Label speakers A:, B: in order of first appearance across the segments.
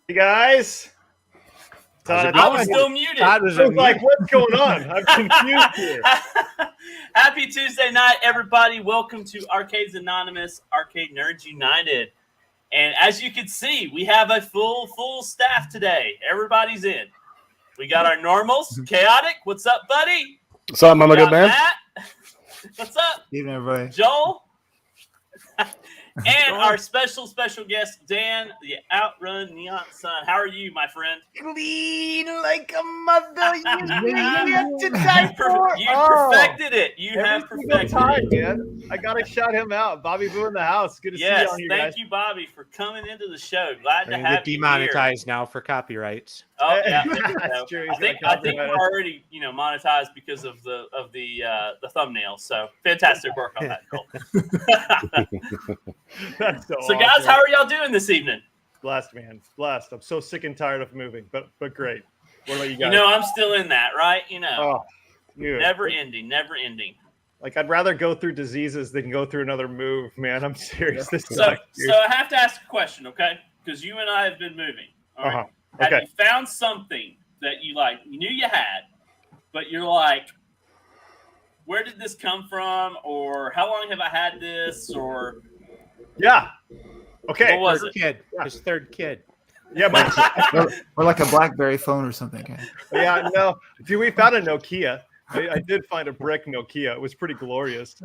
A: Hey guys,
B: I was still muted.
A: I was like, what's going on? I'm confused here.
B: Happy Tuesday night, everybody. Welcome to Arcades Anonymous, Arcade Nerds United. And as you can see, we have a full staff today. Everybody's in. We got our normals. Chaotic, what's up, buddy?
C: What's up, Mama Good Man?
B: Matt. What's up?
D: Evening, everybody.
B: Joel. And our special guest, Dan, the Outrun Neon Sun. How are you, my friend?
A: Clean like a mother. You
B: perfected it. You have perfected it.
A: Man. I got to shout him out. Bobby Boo in the house. Good to see you on here, guys.
B: Thank you, Bobby, for coming into the show. Glad to have you
E: demonetized now for copyrights.
B: Oh yeah,
A: that's true.
B: I think we're already monetized because of the thumbnail. So fantastic work on that, Cole.
A: That's so
B: guys,
A: awesome.
B: how are y'all doing this evening?
A: Blessed, man. Blessed. I'm so sick and tired of moving, but great. What about you guys?
B: I'm still in that, right?
A: Never
B: ending.
A: Like, I'd rather go through diseases than go through another move, man. I'm serious. This
B: so I have to ask a question, okay? Because you and I have been moving. All right.
A: Okay.
B: Have you found something that you knew you had, but you're like, where did this come from? Or how long have I had this? Or
A: yeah. Okay.
B: What was it?
E: Kid. His third kid.
A: Yeah, but
D: or like a BlackBerry phone or something.
A: Yeah, no. Dude, we found a Nokia. I did find a brick Nokia. It was pretty glorious.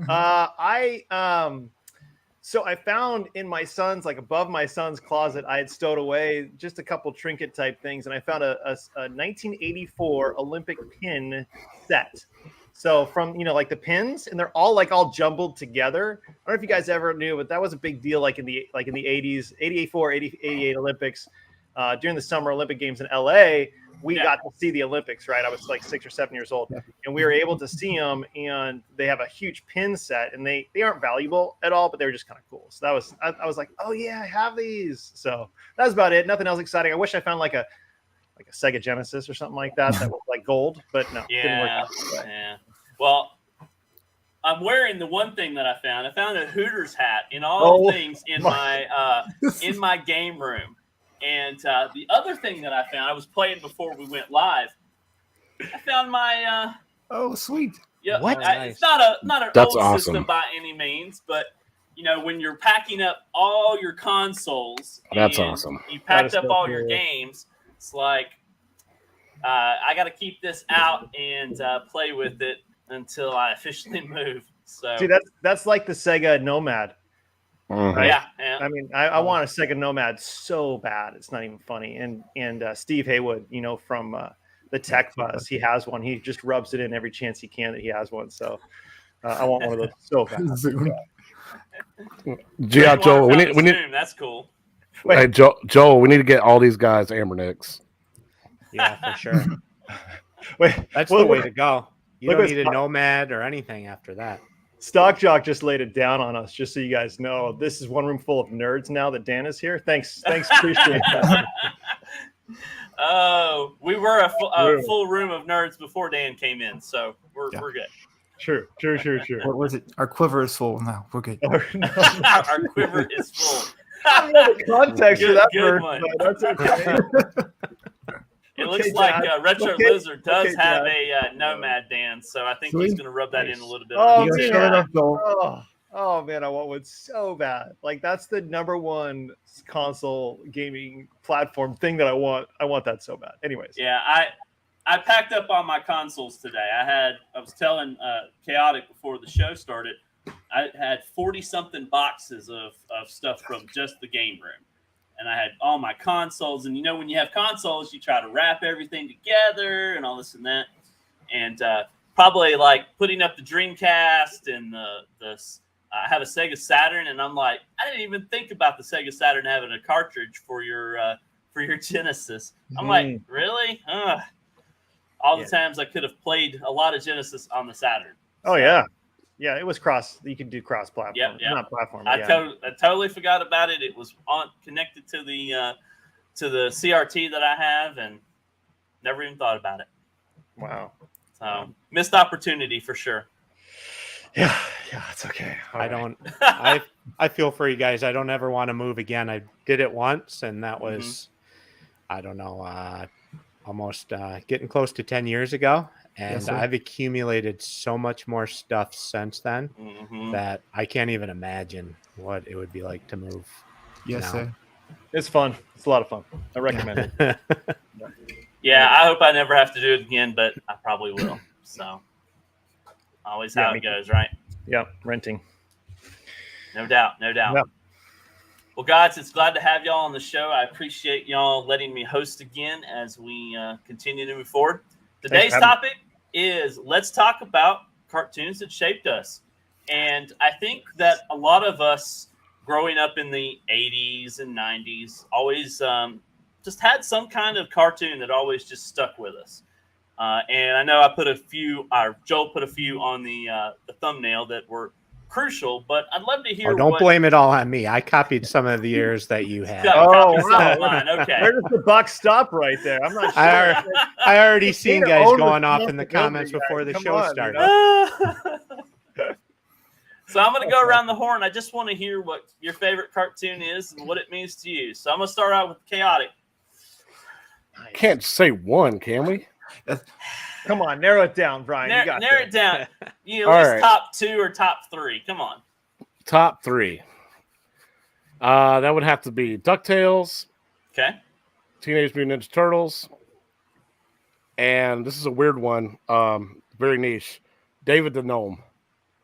A: So I found in my son's, above my son's closet, I had stowed away just a couple trinket type things, and I found a 1984 Olympic pin set. So from, the pins, and they're all jumbled together. I don't know if you guys ever knew, but that was a big deal in the 80s, 84, 88 Olympics. during the Summer Olympic Games in LA, we
B: Yeah.
A: got to see the Olympics, right? I was like 6 or 7 years old, and we were able to see them. And they have a huge pin set, and they aren't valuable at all, but they were just kind of cool. So that was I was like, oh yeah, I have these. So that was about it. Nothing else exciting. I wish I found like a Sega Genesis or something like that was like gold, but no, didn't work
B: Yeah,
A: out that way.
B: yeah. Well, I'm wearing the one thing that I found. I found a Hooters hat in all
A: Oh,
B: things in my game room. And the other thing that I found, I was playing before we went live. I found my
D: Oh, sweet.
E: What?
B: It's not an
C: That's
B: old
C: awesome.
B: system by any means, but when you're packing up all your consoles,
C: That's
B: and
C: awesome.
B: You
A: That
B: packed
A: is
B: up
A: so
B: all your
A: cool.
B: games. It's like I got to keep this out and play with it until I officially move. So
A: See, that's like the Sega Nomad.
C: Mhm.
A: Right.
B: yeah.
A: I mean, I want a Sega Nomad so bad. It's not even funny. And Steve Haywood, from the Tech Buzz, he has one. He just rubs it in every chance he can that he has one. So I want one of those so bad.
D: Zoom.
C: Yeah, Joel, we need
B: Zoom. That's cool.
A: Wait.
C: hey, Joel, we need to get all these guys Ambernicks.
E: Yeah, for sure.
A: Wait,
E: That's
A: well,
E: the way to go. You
A: look
E: don't
A: what's
E: need a
A: fun.
E: nomad or anything after that.
A: Stock Jock just laid it down on us, just so you guys know. This is one room full of nerds now that Dan is here. Thanks, appreciate that.
B: Oh, we were a
A: True.
B: full room of nerds before Dan came in, so we're good.
A: True.
D: What was it? Our quiver is full now. We're good.
A: Oh, no.
B: Our quiver is full.
A: I don't know the context for
B: Good-
A: that
B: good
A: verse,
B: one.
A: but that's okay.
B: It
A: Okay,
B: looks like
A: Dad.
B: Retro
A: Okay,
B: Lizard does
A: okay,
B: have
A: Dad.
B: a Nomad, Dan, so I think he's
D: Sweet.
B: going to rub that in a little bit.
A: Oh,
B: on
D: You
B: you
D: gotta
B: too.
D: shut it up, Joel.
A: Oh man, I want one so bad. Like that's the number one console gaming platform thing that I want. I want that so bad. Anyways,
B: Yeah, I packed up on my consoles today. I was telling Chaotic before the show started, I had 40-something boxes of stuff from just the game room. And I had all my consoles. And when you have consoles, you try to wrap everything together and all this and that. And probably like putting up the Dreamcast and I have a Sega Saturn, and I'm like, I didn't even think about the Sega Saturn having a cartridge for your Genesis. I'm like, really? All the
A: Yeah.
B: times I could have played a lot of Genesis on the Saturn.
A: Oh yeah, it was cross. You could do cross platform.
B: Yep.
A: Not platform.
B: I
A: Yeah.
B: totally forgot about it. It was connected to the CRT that I have, and never even thought about it.
A: Wow.
B: So missed opportunity for sure.
A: Yeah, it's okay. All
E: I
A: right.
E: don't. I feel for you guys. I don't ever want to move again. I did it once, and that was, I don't know, almost getting close to 10 years ago. And
D: Yes, sir.
E: I've accumulated so much more stuff since then
B: Mhm.
E: that I can't even imagine what it would be like to move.
D: Yes,
E: No.
D: sir.
A: It's fun. It's a lot of fun. I recommend it.
B: Yeah, I hope I never have to do it again, but I probably will. So, always
A: Yeah,
B: how
A: me
B: it
A: too.
B: goes, right?
A: Yeah, renting.
B: No doubt.
A: Yeah.
B: Well, guys, it's glad to have y'all on the show. I appreciate y'all letting me host again as we continue to move forward. Today's
A: for having
B: topic is let's talk about cartoons that shaped us. And I think that a lot of us growing up in the 80s and 90s always just had some kind of cartoon that always just stuck with us. And I know I put a few, Joel put a few on the thumbnail that were crucial, but I'd love to hear.
E: Oh, don't
B: what,
E: blame it all on me. I copied some of the years that you had.
B: Got
A: Oh,
B: copies
A: wow.
B: online. Okay.
A: Where does the buck stop right there? I'm not sure.
E: I already seen
A: need to
E: guys
A: own
E: going off in the
A: responsibility,
E: comments before
A: guys.
E: the
A: Come
E: show
A: on, you
E: started.
A: know?
B: So I'm going to go around the horn. I just want to hear what your favorite cartoon is and what it means to you. So I'm going to start out with Chaotic.
C: Can't say one, can we?
A: Come on, narrow it down, Brian. You got
B: Narrow
A: this.
B: it down. You
C: All
B: at least
C: right.
B: top 2 or top 3. Come on.
C: Top 3. That would have to be DuckTales,
B: Okay.
C: Teenage Mutant Ninja Turtles, and this is a weird one, very niche, David the Gnome,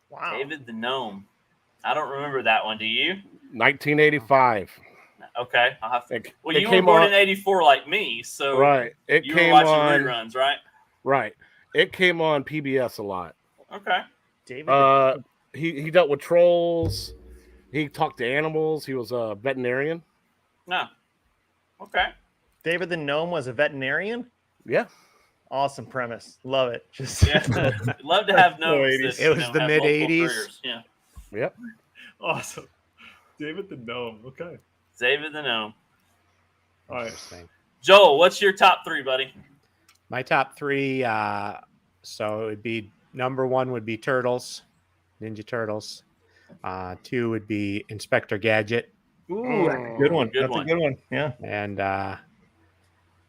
A: Wow.
B: David the Gnome. I don't remember that one. Do you?
C: 1985.
B: Okay. I'll have to.
C: It,
B: Well,
C: it
B: you were
C: came
B: born
C: on,
B: in 84 like me, so
C: right. It
B: you were
C: came
B: watching
C: on
B: reruns, right?
C: right. It came on PBS a lot.
B: Okay.
A: David.
C: He dealt with trolls. He talked to animals. He was a veterinarian.
B: No. Okay.
A: David the Gnome was a veterinarian.
C: Yeah.
A: Awesome premise. Love it. Just
B: Yeah, love to have gnomes.
A: It
B: That,
E: was the
B: have multiple
E: mid-'80s.
B: careers. Yeah,
C: Yep.
A: awesome. David the Gnome. Okay.
B: David the Gnome.
A: All right.
E: Interesting.
B: Joel, what's your top 3, buddy?
E: My top 3, so it would be number 1 would be Turtles, Ninja Turtles. 2 would be Inspector Gadget.
A: Ooh, that's a good one.
B: Good
A: That's
B: one.
A: a good one. Yeah.
E: And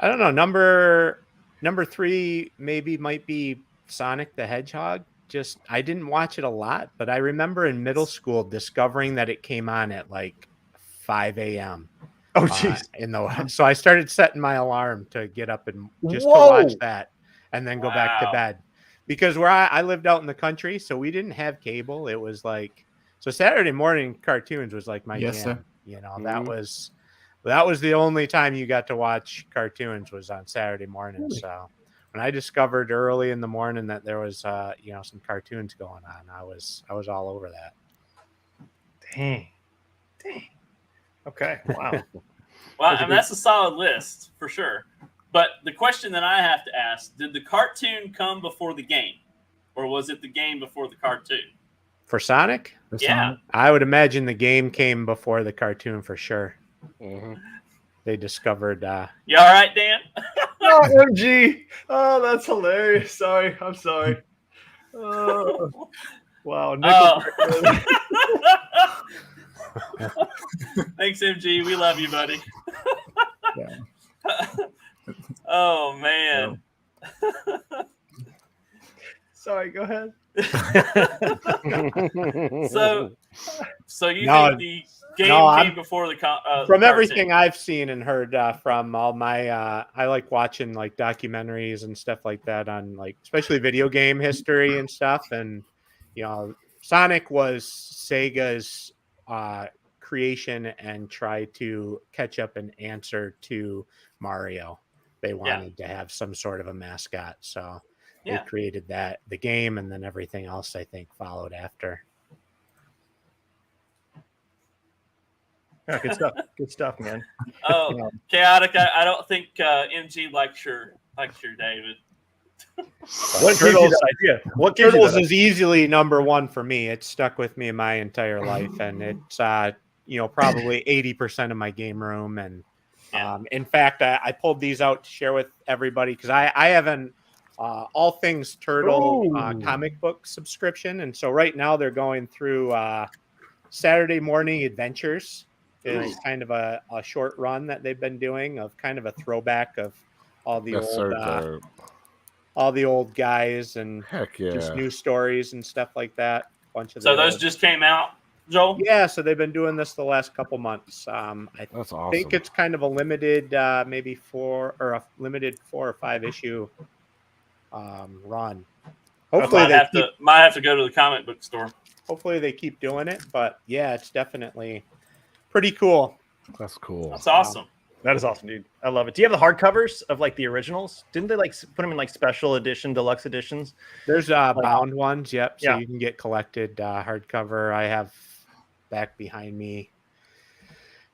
E: I don't know, number 3 maybe might be Sonic the Hedgehog. Just I didn't watch it a lot, but I remember in middle school discovering that it came on at like 5 a.m.
A: Oh, jeez.
E: So I started setting my alarm to get up and just to
A: Whoa.
E: watch that and then go back to
B: Wow.
E: bed. Because where I lived out in the country, so we didn't have cable. It was like so Saturday morning cartoons was like my
D: Yes,
E: jam.
D: sir.
E: You know,
C: Mhm.
E: that was the only time you got to watch cartoons was on Saturday morning.
A: Really?
E: So when I discovered early in the morning that there was some cartoons going on, I was all over that.
A: Dang. Okay. Wow.
B: Well, I mean, that's a solid list for sure. But the question that I have to ask: did the cartoon come before the game, or was it the game before the cartoon?
E: For Sonic,
D: The
B: Yeah.
D: Sonic.
E: I would imagine the game came before the cartoon for sure.
C: Mhm.
E: They discovered
B: You all right, Dan?
A: Oh, MG. Oh, that's hilarious. Sorry. I'm sorry. Oh, wow.
B: Oh.
A: Nickelback.
B: Thanks, MG. We love you, buddy.
D: Yeah.
B: Oh man.
A: Sorry. Go ahead.
B: So you
E: No,
B: think the game
E: no,
B: came
E: I'm-
B: before the
E: from
B: cartoon?
E: everything I've seen and heard from all my I like watching like documentaries and stuff like that on like especially video game history and stuff. And Sonic was Sega's creation and try to catch up and answer to Mario. They wanted to have some sort of a mascot, so
B: Yeah.
E: they created the game, and then everything else I think followed after.
A: Yeah, good stuff. Good stuff, man.
B: Oh, chaotic. I don't think MG likes your David.
A: What gives you that idea? What gives you
E: Turtles
A: that?
E: is easily number 1 for me. It's stuck with me my entire life, and it's probably 80% of my game room. And
B: Yeah.
E: in fact, I pulled these out to share with everybody because I have an all things turtle
A: Ooh.
E: comic book subscription, and so right now they're going through Saturday Morning Adventures is kind of a short run that they've been doing of kind of a throwback of all the
C: Yes, sir,
E: old
C: Dave.
E: all the old guys and
C: Heck yeah.
E: just new stories and stuff like that. Bunch of
B: So
E: the
B: those
E: old-
B: just came out, Joel.
E: yeah. So they've been doing this the last couple months. I
C: That's awesome.
E: think it's kind of a limited, maybe 4 or 5 issue run. Hopefully
B: Might have to go to the comic book store.
E: hopefully they keep doing it. But yeah, it's definitely pretty cool.
C: That's cool.
B: That's awesome.
A: That is awesome, dude. I love it. Do you have the hardcovers of like the originals? Didn't they like put them in like special edition, deluxe editions?
E: There's bound ones, yep. So
A: Yeah.
E: you can get collected hardcover. I have back behind me.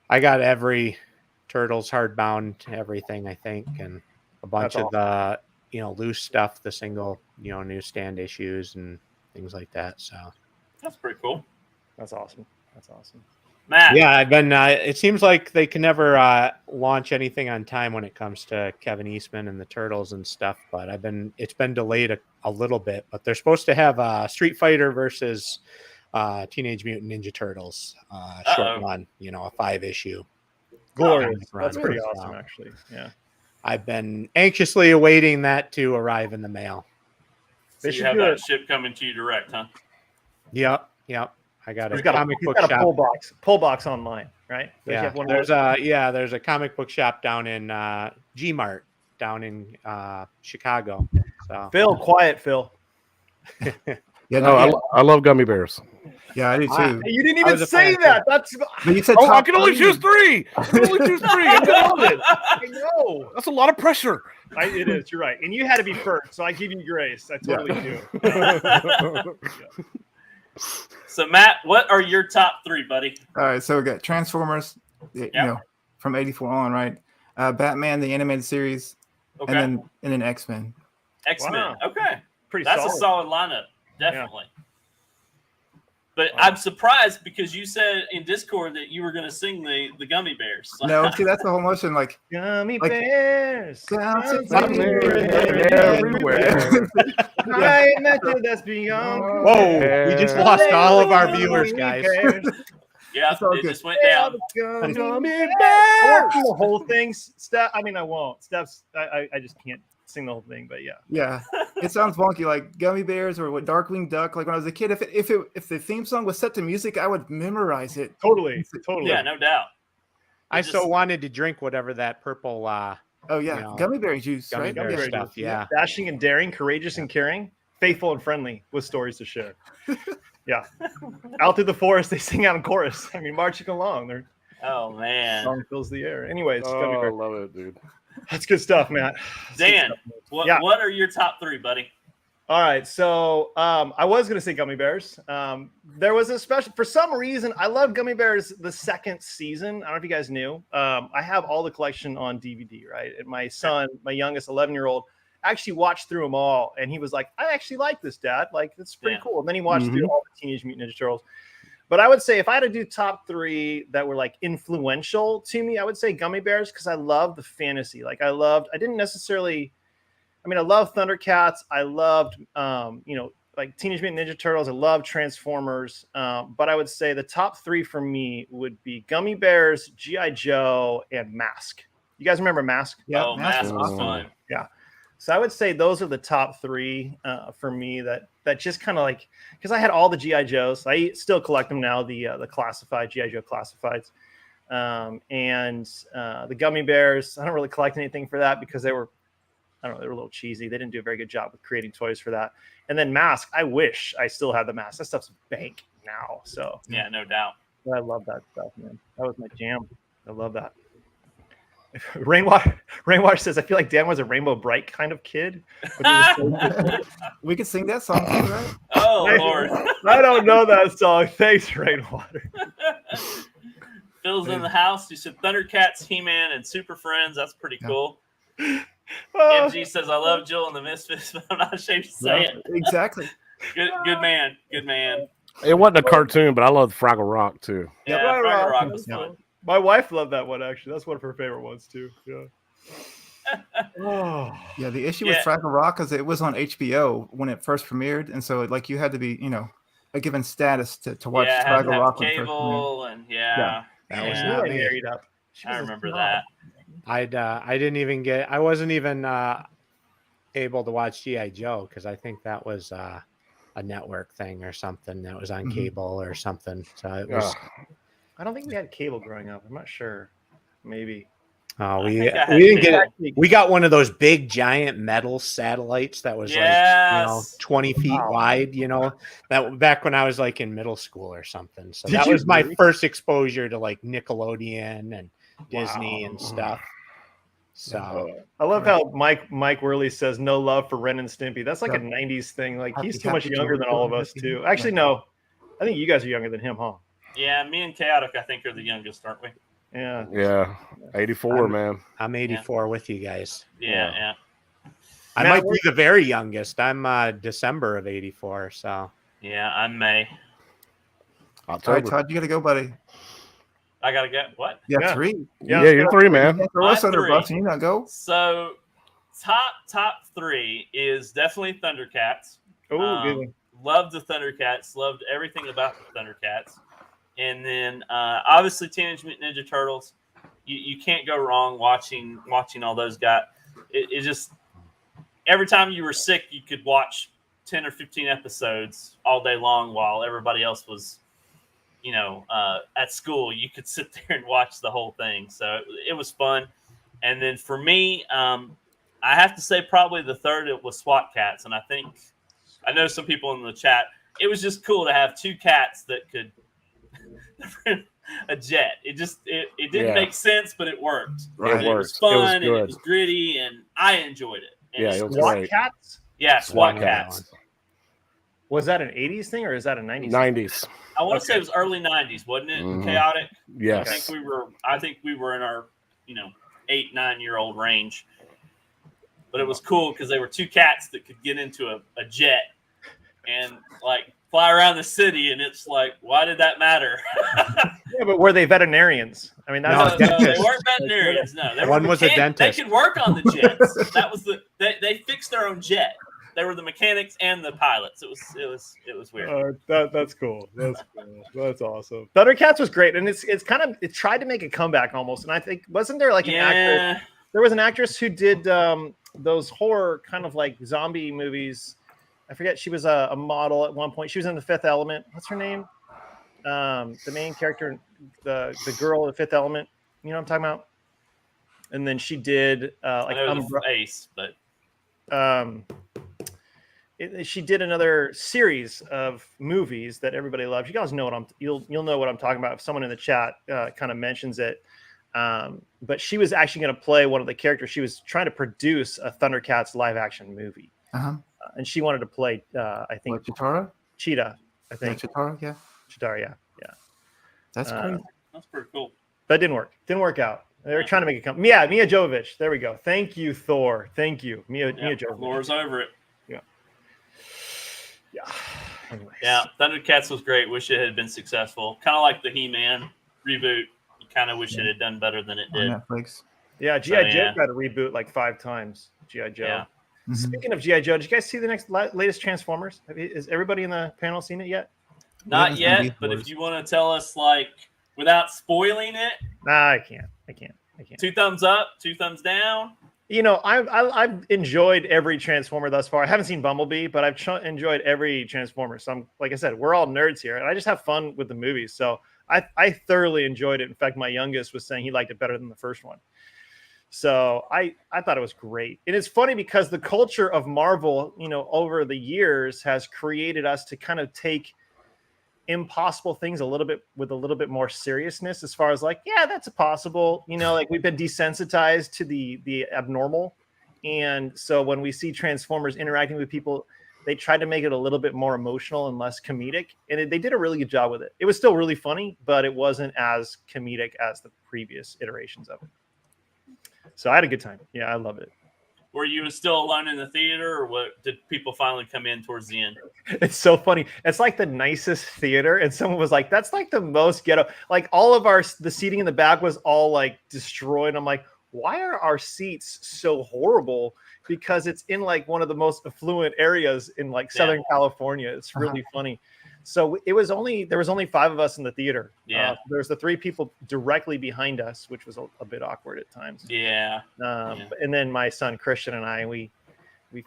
E: I got every Turtles hardbound, everything I think, and a bunch
A: That's
E: of the loose stuff, the single newsstand issues and things like that. So
B: That's pretty cool.
A: That's awesome. That's awesome.
B: Matt.
E: yeah, I've been. It seems like they can never launch anything on time when it comes to Kevin Eastman and the Turtles and stuff. But it's been delayed a little bit. But they're supposed to have Street Fighter versus Teenage Mutant Ninja Turtles short run. A 5 issue.
A: Glorious.
E: Run.
A: That's pretty
E: So
A: awesome, actually. Yeah.
E: I've been anxiously awaiting that to arrive in the mail.
B: So
A: They
B: you
A: should
B: have
A: do
B: that
A: it.
B: ship coming to you direct, huh?
E: Yep. I got a
A: He's got
E: comic
A: he's
E: book
A: got a
E: shop.
A: pull box online, right? Does he
E: Yeah,
A: have one of those?
E: there's a comic book shop down in G Mart down in Chicago. So
A: Phil, quiet, Phil.
D: Yeah,
C: No, I love gummy bears.
D: yeah, I do too.
A: Hey, you didn't
E: I
A: even
E: was a
A: say
E: fan,
A: that. That's
D: But you said
C: Oh, I
D: top
C: can only
D: 3.
C: choose 3. I can only choose 3. I love it.
A: I know.
C: That's a lot of pressure.
A: It is. You're right. And you had to be first, so I give you grace. I totally do.
B: So Matt, what are your top 3, buddy?
D: All right, so we got Transformers,
B: Yep.
D: from '84 on, right? Batman the animated series,
B: Okay.
D: and then X-Men.
B: X-Men.
A: Wow.
B: Okay.
A: Pretty
B: That's
A: solid.
B: a solid lineup. Definitely. But I'm surprised because you said in Discord that you were going to sing the Gummy Bears.
D: No, see that's the whole motion. Like
A: Gummy
D: Like-
A: bears.
D: Bouncing
C: everywhere.
A: I met you that's beyond.
E: Whoa, we just lost all of our viewers, guys.
B: Yeah,
D: It's all
B: it
D: good.
B: just went down.
A: Gummy I won't sing the whole thing. Steph, I mean, I won't. Steph's, I just can't sing the whole thing. But yeah.
D: Yeah, it sounds wonky, like Gummy Bears or what Darkwing Duck. Like when I was a kid, if the theme song was set to music, I would memorize it.
A: Totally.
B: Yeah, no doubt.
E: I
B: Just-
E: so wanted to drink whatever that purple
D: Oh yeah,
E: No.
D: gummy berry juice,
E: gummy
D: right?
E: bear
A: bear
E: stuff.
A: juice.
E: Yeah.
A: Dashing and daring, courageous and caring, faithful and friendly, with stories to share. Yeah. Out through the forest, they sing out in chorus. I mean, marching along, their
B: Oh, man.
A: song fills the air. Anyways,
C: Oh,
A: Gummy
C: I
A: Bear.
C: love it, dude.
A: That's good stuff, Matt. That's good
B: Dan,
A: stuff. Yeah.
B: what are your top three, buddy?
A: All right, so I was gonna say Gummy Bears. There was a special, for some reason, I love Gummy Bears the second season. I don't know if you guys knew. I have all the collection on DVD, right? And my son, my youngest 11-year-old, actually watched through them all, and he was like, "I actually like this, Dad. Like, it's pretty
B: Yeah.
A: cool." And then he watched
D: Mhm.
A: through all the Teenage Mutant Ninja Turtles. But I would say if I had to do top three that were like influential to me, I would say Gummy Bears because I love the fantasy. Like I didn't necessarily. I mean, I love Thundercats. I loved, like Teenage Mutant Ninja Turtles. I love Transformers. But I would say the top three for me would be Gummy Bears, G.I. Joe, and Mask. You guys remember Mask?
D: Yeah,
B: oh,
D: Mask
B: Mask
D: is
B: was
D: awesome.
B: fun.
A: So I would say those are the top three for me that just kind of like, because I had all the G.I. Joes. I still collect them now, the classified G.I. Joe classifieds. And the Gummy Bears, I don't really collect anything for that because they were a little cheesy. They didn't do a very good job with creating toys for that. And then Mask, I wish I still had the Mask. That stuff's bank now. So
B: Yeah, no doubt.
A: I love that stuff, man. That was my jam. I love that. Rainwater says, I feel like Dan was a Rainbow Bright kind of kid. But he was
D: We could sing that song too, right?
B: Oh,
A: Hey.
B: Lord.
A: I don't know that song. Thanks, Rainwater.
B: Phil's in the house. He said Thundercats, He-Man, and Super Friends. That's pretty
D: Yeah.
B: cool.
A: Oh,
B: MG says, I love Jill and the Misfits, but I'm not ashamed to say it.
D: Exactly.
B: Good man. Good man.
C: It wasn't a cartoon, but I love Fraggle Rock too.
B: Yeah,
A: Fraggle
B: Fraggle
A: Rock
B: Rock
A: was
B: was fun.
A: my wife loved that one, actually. That's one of her favorite ones, too. Yeah. Oh.
D: Yeah, the issue
B: Yeah.
D: with Fraggle Rock is it was on HBO when it first premiered, and so like you had to be, a given status to watch
B: Yeah, had to
D: Fraggle
B: have
D: Rock when it first premiered.
B: cable and
E: That was
B: yeah.
E: not
A: Really
E: me.
A: married up. She
B: I
A: was a
B: remember
A: snob.
B: that.
E: I wasn't even able to watch G.I. Joe because I think that was a network thing or something that was on
D: Mhm.
E: cable or something. So it was.
A: I don't think we had cable growing up. I'm not sure. Maybe.
E: Oh,
B: I
E: we
B: think I had
E: didn't get it.
A: Actually,
E: We got one of those big giant metal satellites that was
B: Yes.
E: 20 feet
A: Wow.
E: wide, that back when I was like in middle school or something. So
A: Did
E: that
A: you
E: was my
A: really?
E: first exposure to like Nickelodeon and Disney
A: Wow.
E: and stuff. So
A: I love how Mike Worley says no love for Ren and Stimpy. That's like a
D: Yeah.
A: 90s thing. Like he's
D: Happy-
A: too much
D: happy
A: younger than all of us, too. Actually, no. I think you guys are younger than him, huh?
B: Yeah, me and Chaotic, I think, are the youngest, aren't we?
A: Yeah.
C: Yeah, 84, man.
E: I'm 84 with you guys.
B: Yeah.
E: I
A: Matt,
E: might be
A: we're-
E: the very youngest. I'm December of 84. So
B: Yeah, I'm May.
D: All
C: October.
D: right, Todd, you got to go, buddy.
B: I gotta get what?
D: Yeah,
A: Yeah.
D: 3.
C: Yeah, you're three, man.
D: Yeah, throw us
B: I'm
D: under the bus
B: three.
D: and you not go.
B: So top three is definitely Thundercats.
A: Oh, good one.
B: Loved the Thundercats. Loved everything about the Thundercats. And then obviously Teenage Mutant Ninja Turtles. You can't go wrong watching all those guys. It just every time you were sick, you could watch 10 or 15 episodes all day long while everybody else was, at school. You could sit there and watch the whole thing. So it was fun. And then for me, I have to say probably the third it was SWAT Cats. And I know some people in the chat, it was just cool to have two cats that could a jet. It didn't
C: Yeah.
B: make sense, but it worked.
D: Right.
B: And
C: It
B: it
C: worked.
B: was fun
C: It was
B: and it
C: good.
B: was gritty, and I enjoyed it. And
C: Yeah,
B: it's-
C: it was
A: SWAT
C: great.
A: Cats?
B: yeah, SWAT
C: SWAT
B: Cats.
A: Was that an 80s thing or is that a 90s thing?
C: 90s.
B: I want to say
A: Okay.
B: it was early '90s, wasn't it?
C: Mhm.
B: Chaotic.
C: Yes.
B: I think we were in our, 8-9-year-old range. But it was cool because they were two cats that could get into a jet and like fly around the city, and it's like, why did that matter?
A: Yeah, but were they veterinarians? I mean,
E: No,
A: that's
B: No, they weren't veterinarians. No, they
E: One
B: were
E: was a dentist.
B: They could work on the jets. That was they fixed their own jet. They were the mechanics and the pilots. It was weird.
A: that's cool. That's cool. That's awesome. Thundercats was great, and it's kind of it tried to make a comeback almost. And I think wasn't there like an actress? There was an actress who did those horror kind of like zombie movies. I forget. She was a model at one point. She was in The Fifth Element. What's her name? The main character, the girl in The Fifth Element. You know what I'm talking about? And then she did like
B: I know the Ace, but
A: she did another series of movies that everybody loves. You guys know what you'll know what I'm talking about if someone in the chat kind of mentions it. But she was actually going to play one of the characters. She was trying to produce a Thundercats live action movie, and she wanted to play I think
D: Chitara.
A: Cheetah. I think
D: Chitara. Yeah,
A: Chitara. Yeah.
D: that's crazy.
B: that's pretty cool.
A: That didn't work. Didn't work out. They were trying to make it come. Yeah, Mia Jovovich. There we go. Thank you, Thor. Thank you, Mia Jovovich.
B: Floor's over it.
A: Yeah. Anyways.
B: Yeah, Thundercats was great. Wish it had been successful. Kind of like the He-Man reboot. You kind of wish it had done better than it did.
D: On Netflix.
A: Yeah, G.I. Joe got a reboot like 5 times. G.I. Joe.
B: Yeah.
D: Mm-hmm.
A: Speaking of G.I. Joe, did you guys see the latest Transformers? Is everybody in the panel seen it yet?
B: Not
D: Yeah,
B: yet, but if you want to tell us, like, without spoiling it,
A: Nah, I can't.
B: 2 thumbs up, 2 thumbs down.
A: You know, I've enjoyed every Transformer thus far. I haven't seen Bumblebee, but I've enjoyed every Transformer. So I'm, like I said, we're all nerds here, and I just have fun with the movies. So I thoroughly enjoyed it. In fact, my youngest was saying he liked it better than the first one. So I thought it was great. And it's funny because the culture of Marvel, you know, over the years has created us to kind of take impossible things a little bit more seriousness, as far as like, yeah, that's possible, you know, like we've been desensitized to the abnormal. And so when we see Transformers interacting with people, they tried to make it a little bit more emotional and less comedic, and they did a really good job with it. It was still really funny, but it wasn't as comedic as the previous iterations of it. So I had a good time. Yeah, I love it.
B: Were you still alone in the theater, or what? Did people finally come in towards the end?
A: It's so funny. It's like the nicest theater, and someone was like, "That's like the most ghetto." Like all of the seating in the back was all like destroyed. I'm like, why are our seats so horrible? Because it's in like one of the most affluent areas in like Southern California. It's really funny. So there was only 5 of us in the theater.
B: Yeah.
A: There's the 3 people directly behind us, which was a bit awkward at times.
B: Yeah.
A: And then my son Christian and I, we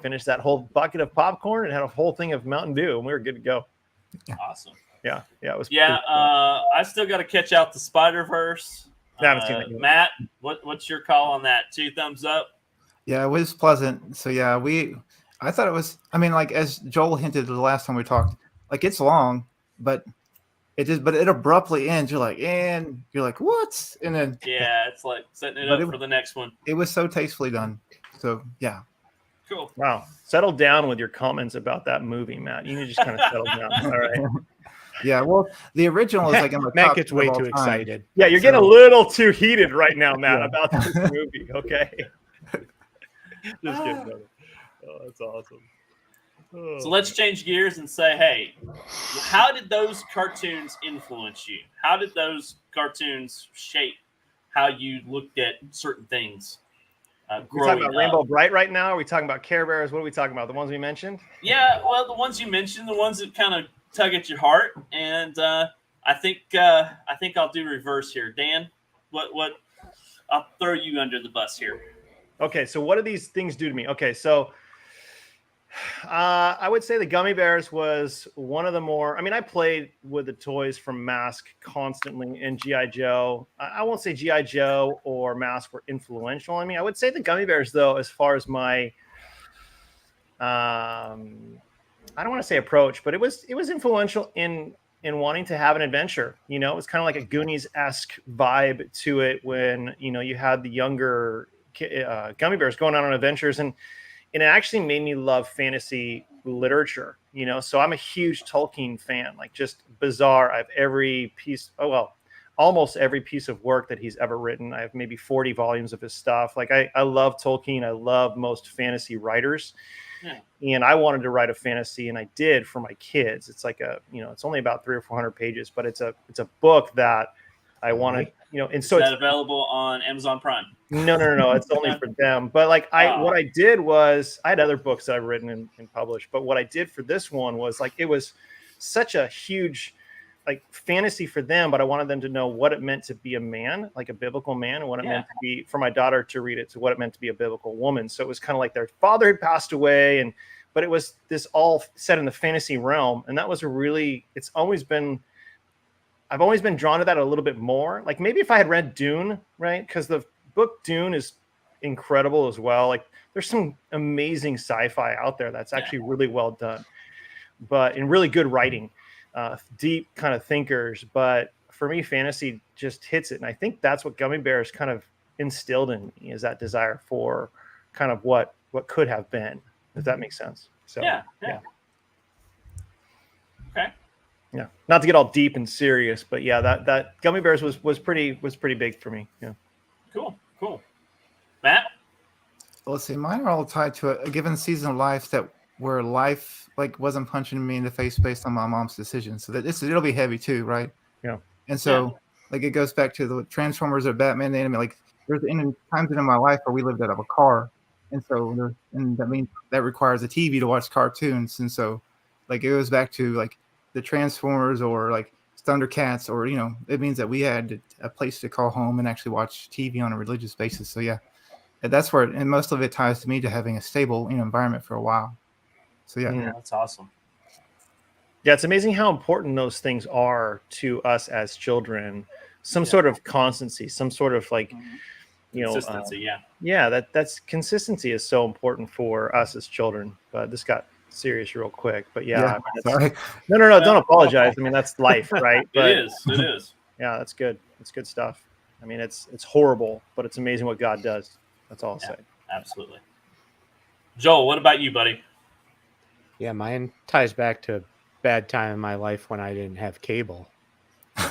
A: finished that whole bucket of popcorn and had a whole thing of Mountain Dew, and we were good to go.
B: Awesome.
A: Yeah, it was.
B: Yeah, I still got to catch out the Spider-Verse.
A: I haven't seen that yet.
B: Matt, what's your call on that? 2 thumbs up.
D: Yeah, it was pleasant. So yeah, I thought it was. I mean, like as Joel hinted the last time we talked, like it's long, but it abruptly ends. You're like, what? And then
B: it's like setting it up for the next one.
D: It was so tastefully done. So yeah.
B: Cool.
A: Wow. Settle down with your comments about that movie, Matt. You need to just kind of settle down. All right.
D: Yeah, well, the original is like in the
E: Matt
D: top
E: gets
D: 10
E: way
D: of all
E: too
D: time.
E: excited.
A: Yeah, you're getting a little too heated right now, Matt, about this movie. Okay. Just kidding, brother. Oh, that's awesome. Oh.
B: So let's change gears and say, hey, how did those cartoons influence you? How did those cartoons shape how you looked at certain things?
A: We're talking about Rainbow Bright right now. Are we talking about Care Bears? What are we talking about? The ones we mentioned?
B: Yeah, well, the ones you mentioned, the ones that kind of tug at your heart, and I think I'll do reverse here. Dan, what? I'll throw you under the bus here.
A: Okay, so what do these things do to me? Okay, so I would say the Gummy Bears was one of the more. I mean, I played with the toys from Mask constantly, and G.I. Joe. I won't say G.I. Joe or Mask were influential on me. I would say the Gummy Bears, though, as far as my, I don't want to say approach, but it was influential in wanting to have an adventure. You know, it was kind of like a Goonies-esque vibe to it when you had the younger Gummy Bears going on adventures, and it actually made me love fantasy literature, So I'm a huge Tolkien fan, like just bizarre. I have every piece. Oh, well, almost every piece of work that he's ever written. I have maybe 40 volumes of his stuff. Like I love Tolkien. I love most fantasy writers.
B: Yeah.
A: And I wanted to write a fantasy, and I did for my kids. It's like it's only about 300 or 400 pages, but it's a book that I wanted, and
B: Is
A: so
B: that
A: it's
B: available on Amazon Prime?
A: no, it's only for them. But like what I did was I had other books that I've written and published, but what I did for this one was like it was such a huge like fantasy for them, but I wanted them to know what it meant to be a man, like a biblical man, and what it meant to be for my daughter to read it to what it meant to be a biblical woman. So it was kind of like their father had passed away, but it was this all set in the fantasy realm. And that was I've always been drawn to that a little bit more. Like maybe if I had read Dune, right? Because the book Dune is incredible as well. Like there's some amazing sci-fi out there that's actually really well done, but in really good writing. Deep kind of thinkers, but for me, fantasy just hits it, and I think that's what Gummy Bears kind of instilled in me is that desire for kind of what could have been. Does that make sense? So
B: Yeah. Okay.
A: Yeah, not to get all deep and serious, but yeah, that Gummy Bears was pretty big for me. Yeah.
B: Cool. Matt?
D: Well, let's see. Mine are all tied to a given season of life where life like wasn't punching me in the face based on my mom's decision. So that it'll be heavy too, right?
A: Yeah.
D: And so like it goes back to the Transformers or Batman the Enemy. Like there's times in my life where we lived out of a car, and so that means that requires a TV to watch cartoons. And so like it goes back to like the Transformers or like Thundercats, or it means that we had a place to call home and actually watch TV on a religious basis. So yeah, that's where and most of it ties to me to having a stable environment for a while. So yeah,
B: that's awesome.
A: Yeah, it's amazing how important those things are to us as children. Some sort of constancy, some sort of like,
B: Consistency.
A: That's consistency is so important for us as children. But this got serious real quick. But
D: sorry.
A: No, don't apologize. I mean, that's life, right? But,
B: it is.
A: Yeah, that's good. That's good stuff. I mean, it's horrible, but it's amazing what God does. That's all I'll say.
B: Absolutely. Joel, what about you, buddy?
E: Yeah, mine ties back to a bad time in my life when I didn't have cable.
B: You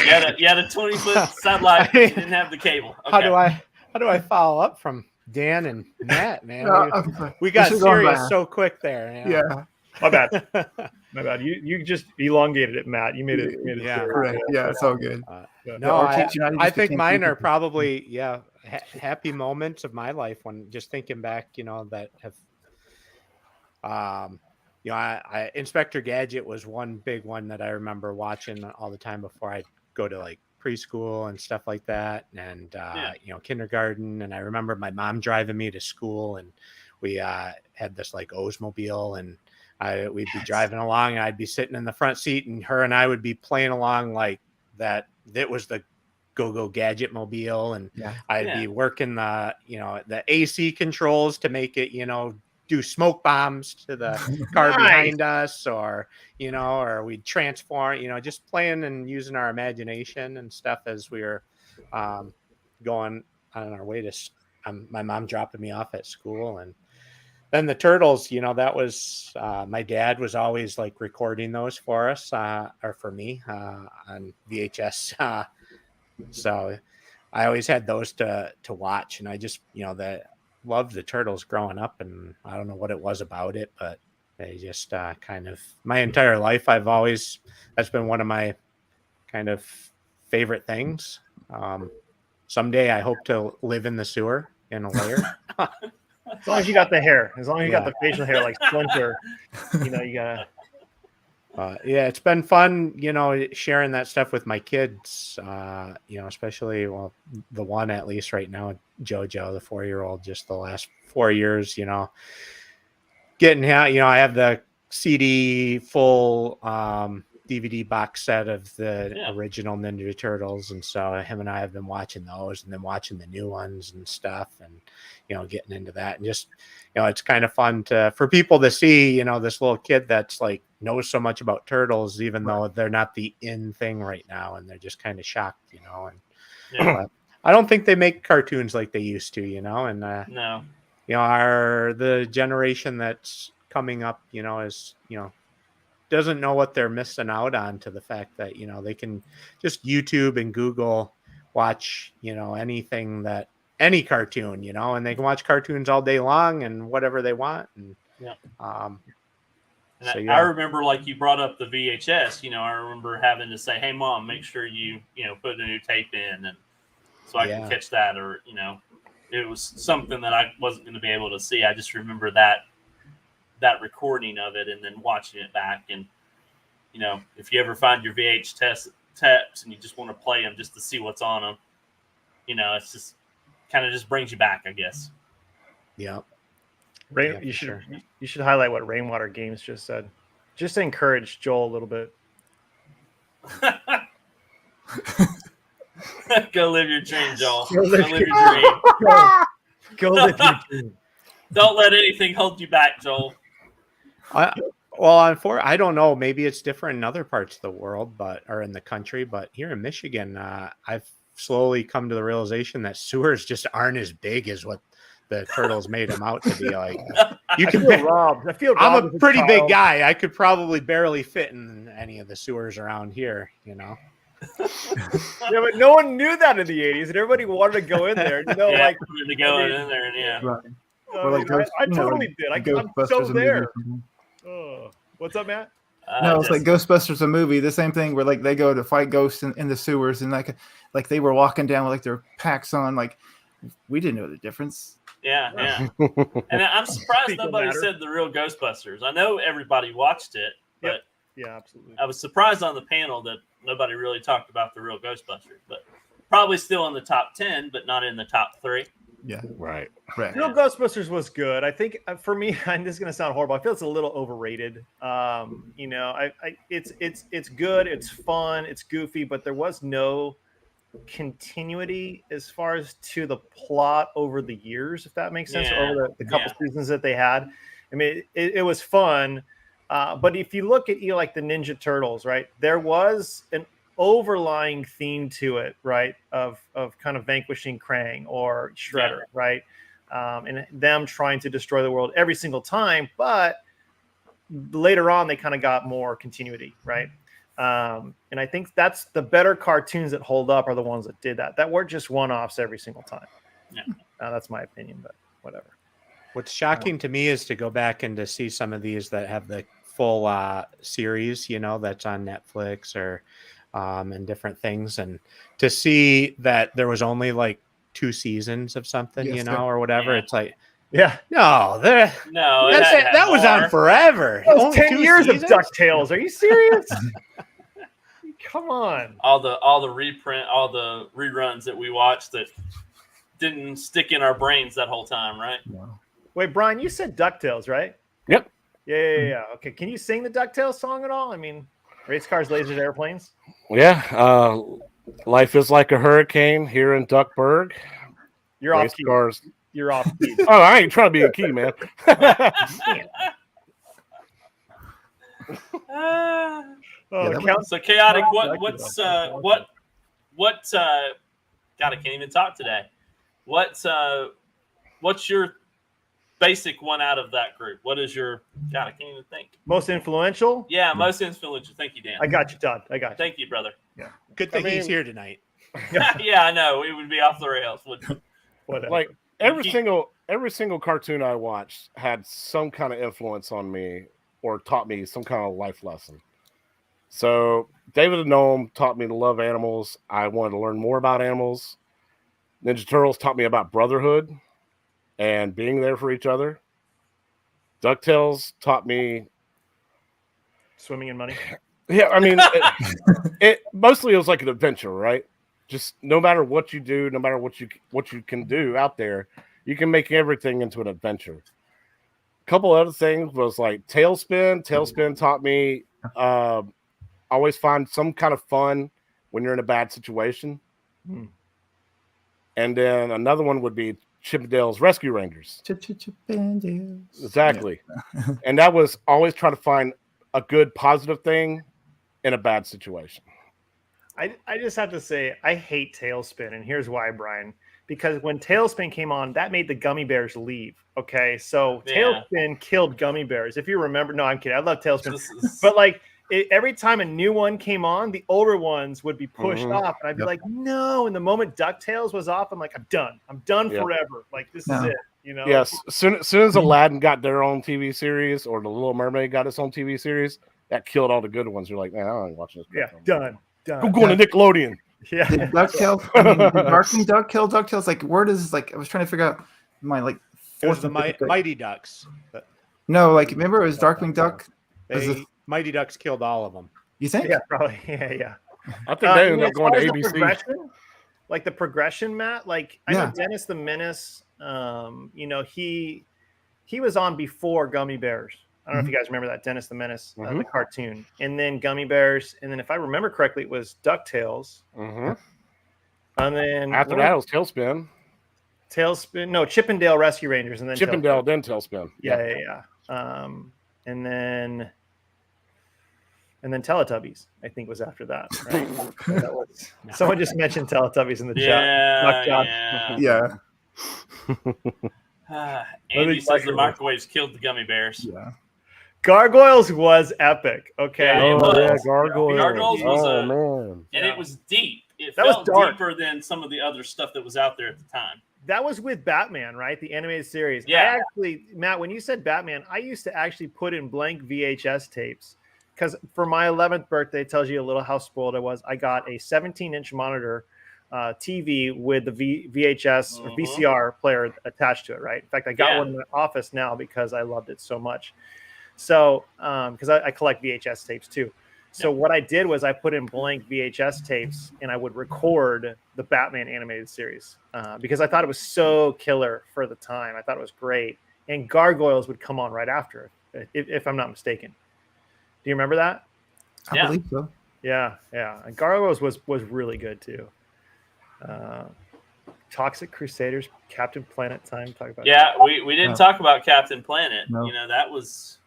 B: had a 20-foot satellite. You didn't have the cable. Okay.
E: How do I follow up from Dan and Matt, man?
D: No,
E: we got serious so quick there.
D: Yeah.
A: My bad. My bad. You just elongated it, Matt. You made it.
D: Right. Yeah, it's all good.
E: No, I think mine are probably happy moments of my life when just thinking back, that have. Inspector Gadget was one big one that I remember watching all the time before I'd go to like preschool and stuff like that, and kindergarten. And I remember my mom driving me to school, and we had this like Oldsmobile, and we'd be driving along, and I'd be sitting in the front seat, and her and I would be playing along like that. That was the Go Gadget mobile, and I'd be working the AC controls to make it do smoke bombs to the car behind us, or we'd transform, just playing and using our imagination and stuff as we were going on our way to my mom dropping me off at school. And then the Turtles, that was my dad was always like recording those for us or for me on VHS. So I always had those to watch, and I just loved the Turtles growing up, and I don't know what it was about it, but they just kind of my entire life that's been one of my kind of favorite things. Someday I hope to live in the sewer in a lair.
A: As long as you got the hair, as long as you got the facial hair like Splinter, you gotta.
E: It's been fun, sharing that stuff with my kids, especially, the one at least right now, JoJo, the 4-year-old, just the last 4 years, getting, I have the CD full DVD box set of the original Ninja Turtles. And so him and I have been watching those, and then watching the new ones and stuff, and, getting into that. And just, it's kind of fun for people to see, this little kid that's like knows so much about turtles, even though they're not the in thing right now. And they're just kind of shocked, and I don't think they make cartoons like they used to, and,
B: no,
E: the generation that's coming up, is, doesn't know what they're missing out on to the fact that, they can just YouTube and Google watch, any cartoon, and they can watch cartoons all day long and whatever they want. And,
B: Yeah.
E: So,
B: I
E: yeah.
B: remember, like you brought up the VHS, I remember having to say, hey, Mom, make sure you put a new tape in, and so I can catch that. Or, it was something that I wasn't going to be able to see. I just remember that recording of it and then watching it back. And, if you ever find your VHS tapes and you just want to play them just to see what's on them, it's just kind of just brings you back, I guess.
E: Yeah.
A: You should highlight what Rainwater Games just said, just to encourage Joel a little bit.
B: Go live your dream, Joel.
A: Go live
B: your dream.
A: Go live your dream.
B: Don't let anything hold you back, Joel.
E: I don't know. Maybe it's different in other parts of the world, or in the country. But here in Michigan, I've slowly come to the realization that sewers just aren't as big as what the turtles made them out to be. Like, you can
A: feel robbed. I feel
E: I'm
A: robbed
E: a pretty big guy. I could probably barely fit in any of the sewers around here.
A: Yeah, but no one knew that in the 80s, and everybody wanted to go in there.
B: To go in there, and yeah.
D: Right.
A: I totally did. I'm so there. Oh, what's up, Matt?
D: No, it's like Ghostbusters, a movie. The same thing where like they go to fight ghosts in the sewers, and like they were walking down with like their packs on. Like, we didn't know the difference.
B: Yeah. And I'm surprised nobody said the real Ghostbusters. I know everybody watched it, but
A: yeah, absolutely.
B: I was surprised on the panel that nobody really talked about the real Ghostbusters. But probably still in the top 10, but not in the top 3.
D: Yeah,
C: right.
A: Real Ghostbusters was good. I think for me, and this is gonna sound horrible, I feel it's a little overrated. It's good, it's fun, it's goofy, but there was no continuity as far as to the plot over the years, if that makes sense, over the couple seasons that they had. I mean, it was fun, but if you look at like the Ninja Turtles, right, there was an overlying theme to it, right, of kind of vanquishing Krang or Shredder, right, and them trying to destroy the world every single time, but later on they kind of got more continuity, right. And I think that's the better cartoons that hold up are the ones that did that weren't just one-offs every single time.
B: Yeah.
A: That's my opinion, but whatever.
E: What's shocking to me is to go back and to see some of these that have the full series, that's on Netflix or and different things, and to see that there was only like 2 seasons of something, or whatever. It's like, that was on forever.
A: That was 10 years of DuckTales. Are you serious? Come on.
B: All the reruns that we watched that didn't stick in our brains that whole time, right?
D: Wow.
A: Wait, Brian, you said DuckTales, right?
C: Yep.
A: Yeah. Okay, can you sing the DuckTales song at all? I mean, race cars, lasers, airplanes.
C: Yeah. Life is like a hurricane here in Duckburg.
A: You're
C: race
A: off key.
C: Cars.
A: You're off key.
C: Oh, I ain't trying to be a key, man.
B: So chaotic. God, I can't even talk today. What's your basic one out of that group? What is your God? I can't even think.
A: Most influential?
B: Yeah, most influential. Thank you, Dan.
A: I got you, Todd. I got you.
B: Thank you, brother.
A: Yeah.
E: Good thing he's here tonight.
B: Yeah, I know. It would be off the rails.
A: Whatever.
C: Like every single cartoon I watched had some kind of influence on me or taught me some kind of life lesson. So David the Gnome taught me to love animals. I wanted to learn more about animals. Ninja Turtles taught me about brotherhood and being there for each other. DuckTales taught me
A: swimming in money.
C: Yeah, I mean, it mostly was like an adventure, right? Just no matter what you do, no matter what you can do out there, you can make everything into an adventure. A couple other things was like Tailspin. Tailspin taught me always find some kind of fun when you're in a bad situation. And then another one would be Chippendales Rescue Rangers.
D: Chippendales.
C: Exactly. Yeah. And that was always trying to find a good positive thing in a bad situation.
A: I just have to say, I hate Tailspin, and here's why, Brian. Because when Tailspin came on, that made the Gummy Bears leave. Okay, so Tailspin killed Gummy Bears. If you remember, no, I'm kidding. I love Tailspin, but like every time a new one came on, the older ones would be pushed
C: Mhm.
A: off, and I'd be
D: Yep.
A: like, no. And the moment DuckTales was off, I'm like, I'm done. I'm done
C: Yep.
A: forever. Like this is
D: No.
A: it. You know?
C: Yes, soon as Aladdin got their own TV series, or the Little Mermaid got its own TV series, that killed all the good ones. You're like, man, I don't watch this.
A: Yeah.
C: crap.
A: Done.
C: Go
A: Done.
C: going to Nickelodeon.
A: Yeah.
D: Did DuckTales? I mean, did Darkwing Duck kill DuckTales? Like, where does like I was trying to figure out my like
E: It was
D: fourth
E: the
D: and fifth grade-
E: Mighty Ducks.
D: No, like remember it was Darkwing Duck. Was
E: They
D: it-
E: Mighty Ducks killed all of them.
D: You think?
A: Yeah. Probably. Yeah.
C: I think they
A: you
C: ended
A: know,
C: up
A: as
C: going
A: far
C: to
A: as the
C: ABC.
A: progression, like the progression, Matt. Like I know
D: Yeah.
A: Dennis the Menace. You know he was on before Gummy Bears. I don't know if you guys remember that Dennis the Menace, the
C: Mhm.
A: cartoon, and then Gummy Bears, and then if I remember correctly, it was DuckTales,
C: Mhm.
A: and then
C: After that, it was Tailspin,
A: Tailspin. No, Chippendale Rescue Rangers, and then
C: Chippendale, then Tailspin.
A: Yeah. And then Teletubbies, I think, was after that. Right? That was, someone just mentioned Teletubbies in the chat.
B: Yeah,
A: Knocked out.
B: yeah.
D: Yeah.
B: Andy
A: think
B: says the
A: microwaves-
B: microwaves killed the gummy bears.
D: Yeah.
A: Gargoyles was epic. Okay.
B: Yeah, it
C: Oh
B: was.
C: yeah, Gargoyles.
B: Gargoyles was
C: oh
B: a-
C: man.
B: And
A: Yeah.
B: it was deep. It
A: That was
B: felt
A: dark.
B: deeper than some of the other stuff that was out there at the time.
A: That was with Batman, right? The animated series.
B: Yeah.
A: I actually, Matt, when you said Batman, I used to actually put in blank VHS tapes because for my 11th birthday, it tells you a little how spoiled I was. I got a 17-inch monitor TV with the VHS or
B: Mhm.
A: VCR player attached to it, right? In fact, I got
B: Yeah.
A: one in the office now because I loved it so much. So, because I collect VHS tapes too. So what I did was I put in blank VHS tapes and I would record the Batman animated series because I thought it was so killer for the time. I thought it was great. And Gargoyles would come on right after, if I'm not mistaken. Do you remember that?
D: I
B: Yeah.
D: believe so.
A: Yeah. And Gargoyles was really good too. Toxic Crusaders, Captain Planet time. Talk about
B: Yeah, we didn't
D: No.
B: talk about Captain Planet.
D: No.
B: You know, that was